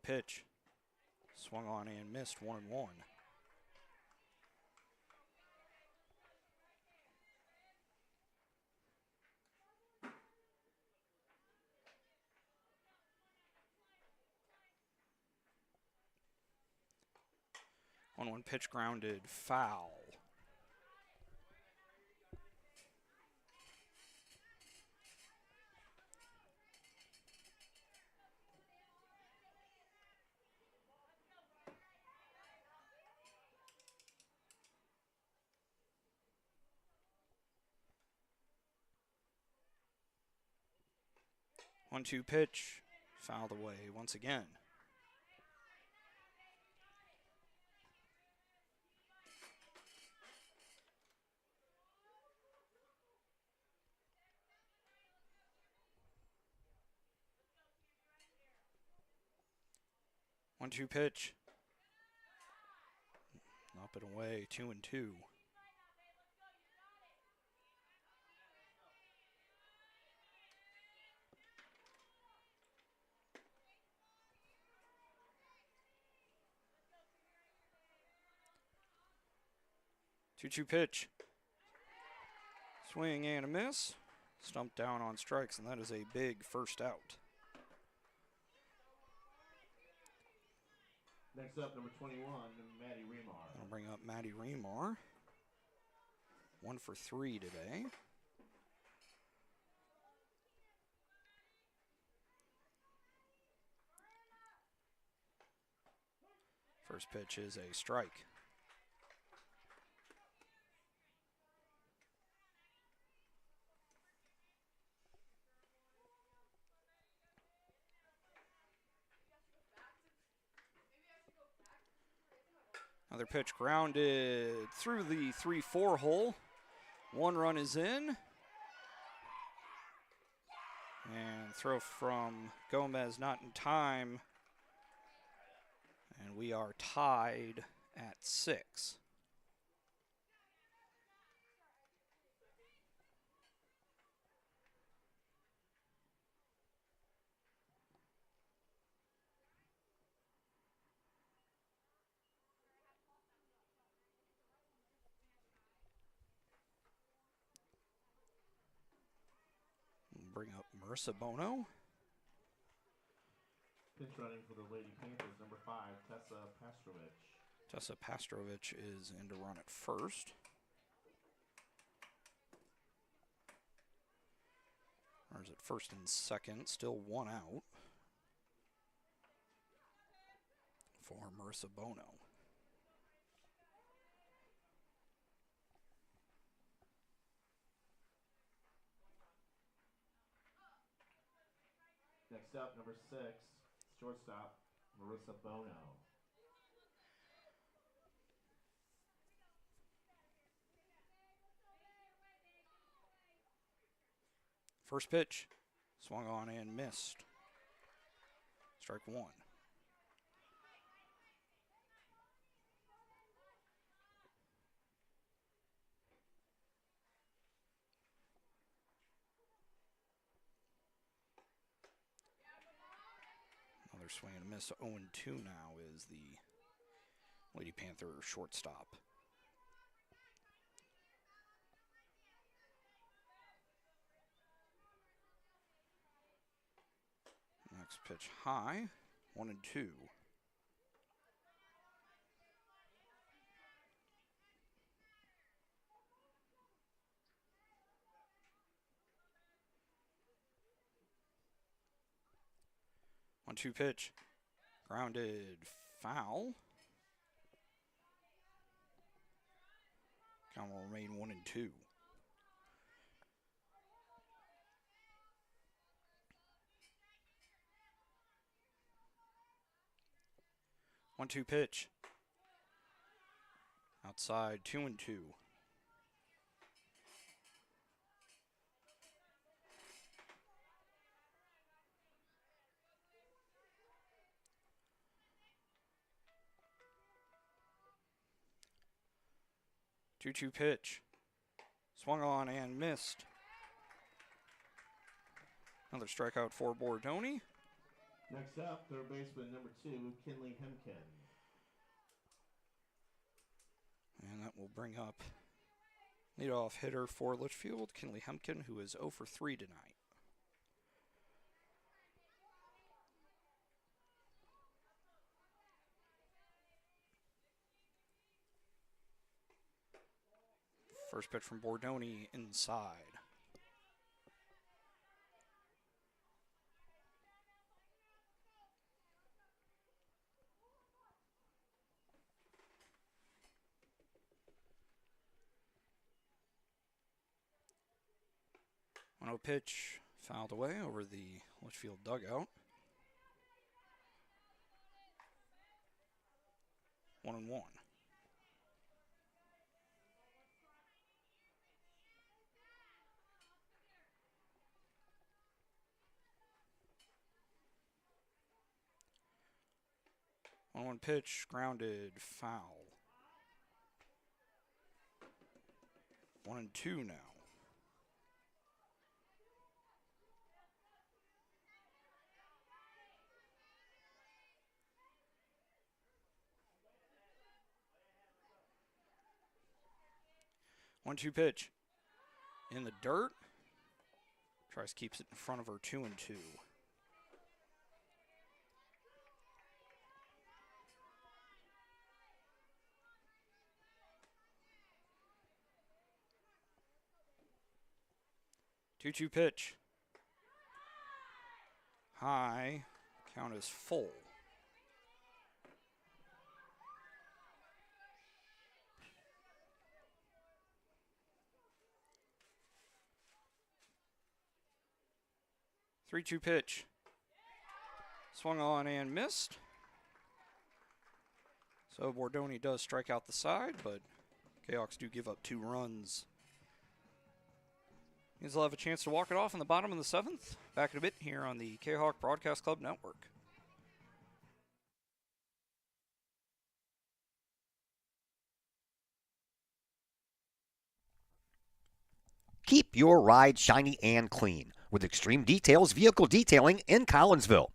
Pitch. Swung on and missed, 1-1. One pitch grounded, foul. One-two pitch, fouled away once again. One-two pitch. Up and away, 2-2. Two-two pitch. Swing and a miss. Stumped down on strikes, and that is a big first out. Next up, number 21, Maddie Remar. I'll bring up Maddie Remar. 1 for 3 today. First pitch is a strike. Another pitch grounded through the 3-4 hole. 1 run is in. And throw from Gomez not in time. And we are tied at 6. Bring up Marissa Bono. Pitch running for the Lady Panthers, number 5, Tessa Pastrovich. Tessa Pastrovich is in to run at first. Or is it first and second? Still 1 out for Marissa Bono. Next up, number 6, shortstop, Marissa Bono. First pitch, swung on and missed. Strike one. Another swing and a miss. 0-2 now is the Lady Panther shortstop. Next pitch high, 1-2. One-two pitch, grounded foul. Count will remain 1-2. One-two pitch. Outside, 2-2. Two-two pitch. Swung on and missed. Another strikeout for Bordoni. Next up, third baseman number 2, Kinley Hemken. And that will bring up leadoff hitter for Litchfield, Kinley Hemken, who is 0 for 3 tonight. First pitch from Bordoni inside. One-oh pitch fouled away over the Litchfield dugout. 1-1. One pitch, grounded, foul. 1-2 now. One-two pitch. In the dirt. Tries keeps it in front of her, 2-2. Two-two pitch. High. Count is full. Three-two pitch. Swung on and missed. So Bordoni does strike out the side, but Kahawks do give up 2 runs. Means they'll have a chance to walk it off in the bottom of the 7th. Back in a bit here on the Kahawk Broadcast Club Network. Keep your ride shiny and clean with Extreme Details Vehicle Detailing in Collinsville.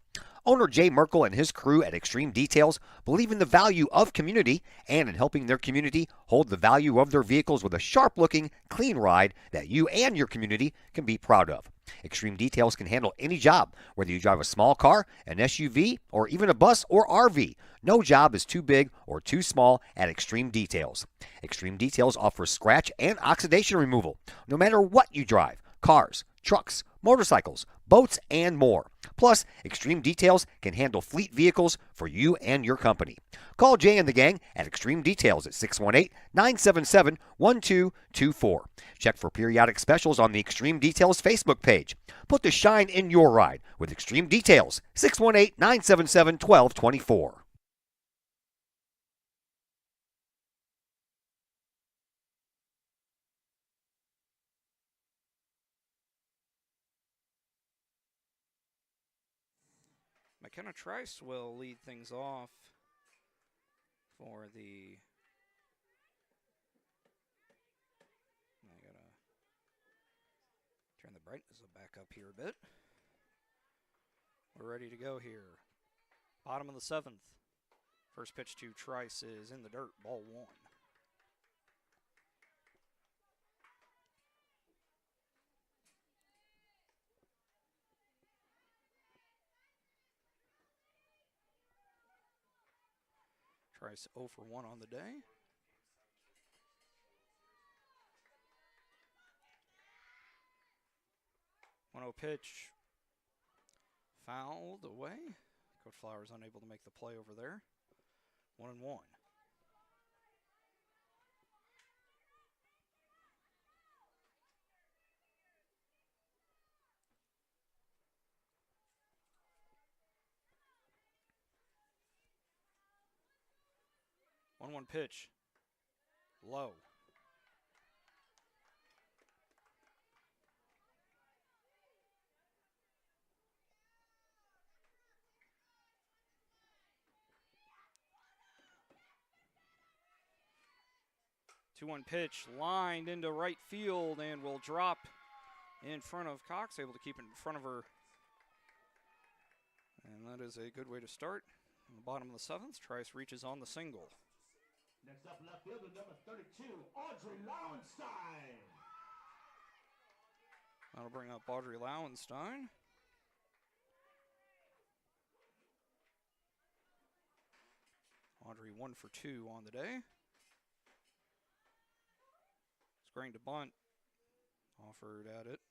Owner Jay Merkel and his crew at Extreme Details believe in the value of community and in helping their community hold the value of their vehicles with a sharp-looking, clean ride that you and your community can be proud of. Extreme Details can handle any job, whether you drive a small car, an SUV, or even a bus or RV. No job is too big or too small at Extreme Details. Extreme Details offers scratch and oxidation removal, no matter what you drive: cars, trucks, motorcycles, boats, and more. Plus, Extreme Details can handle fleet vehicles for you and your company. Call Jay and the gang at Extreme Details at 618-977-1224. Check for periodic specials on the Extreme Details Facebook page. Put the shine in your ride with Extreme Details, 618-977-1224. McKenna Trice will lead things off for the... I gotta turn the brightness back up here a bit. We're ready to go here. Bottom of the 7th. First pitch to Trice is in the dirt, ball 1. Trice 0 for 1 on the day. One-0 pitch. Fouled away. Coach Flowers unable to make the play over there. 1-1. One pitch. Low. Two-one pitch lined into right field and will drop in front of Cox, able to keep it in front of her. And that is a good way to start. In the bottom of the 7th, Trice reaches on the single. Next up, left fielder number 32, Audrey Lauenstein. That'll bring up Audrey Lauenstein. Audrey 1 for 2 on the day. Squaring to bunt. Offered at it.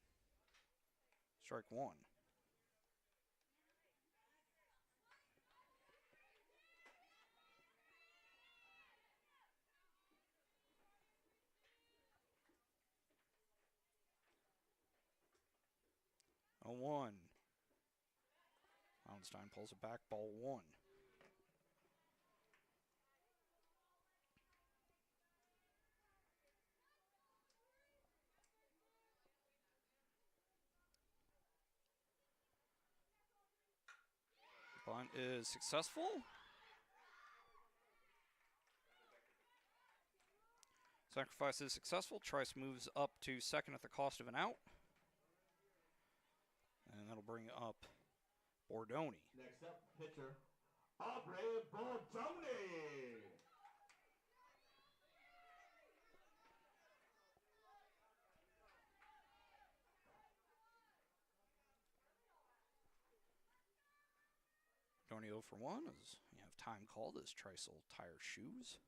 Strike 1. A 1. Lauenstein pulls it back, ball 1. Bunt is successful. Sacrifice is successful. Trice moves up to second at the cost of an out. And that'll bring up Bordoni. Next up, pitcher, Aubrey Bordoni. Bordoni 0 for 1 as you have time called as Trice will tie her shoes.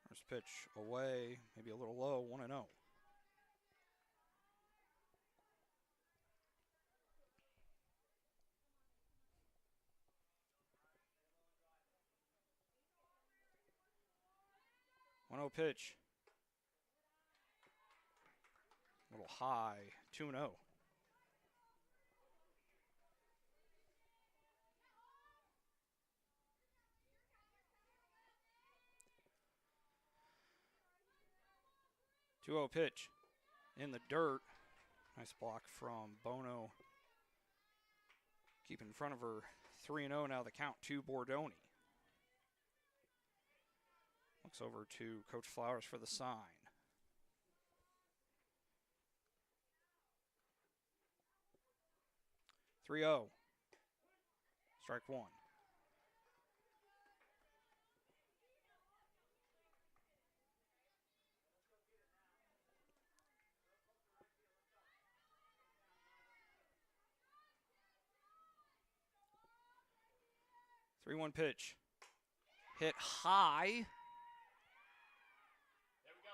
First pitch away, maybe a little low, 1-0. One-0 pitch. A little high, 2-0. Two-0 pitch in the dirt. Nice block from Bono. Keep in front of her. 3-0 now the count to Bordoni. Looks over to Coach Flowers for the sign. Three-0. Strike 1. 3-1 pitch. Hit high.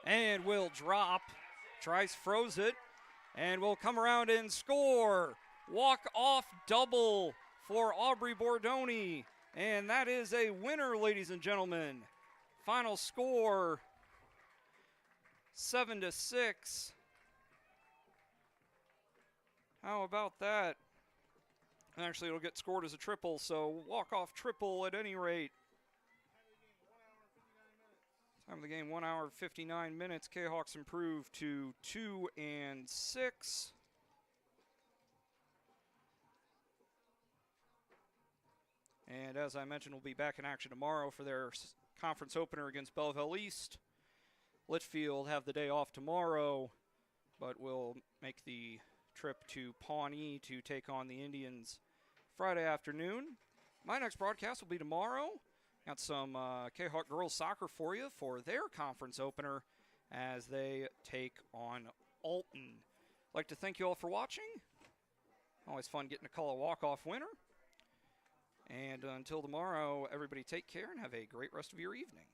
And will drop. Trice froze it. And will come around and score. Walk-off double for Aubrey Bordoni. And that is a winner, ladies and gentlemen. Final score, 7-6. How about that? Actually, it'll get scored as a triple, so walk-off triple at any rate. Time of the game, 1 hour 59 minutes. Kahawks improve to 2-6. And as I mentioned, we'll be back in action tomorrow for their conference opener against Belleville East. Litchfield have the day off tomorrow, but will make the trip to Pawnee to take on the Indians Friday afternoon. My next broadcast will be tomorrow. Got some Kahawk girls soccer for you for their conference opener as they take on Alton. I'd like to thank you all for watching. Always fun getting to call a walk-off winner. And until tomorrow, everybody take care and have a great rest of your evening.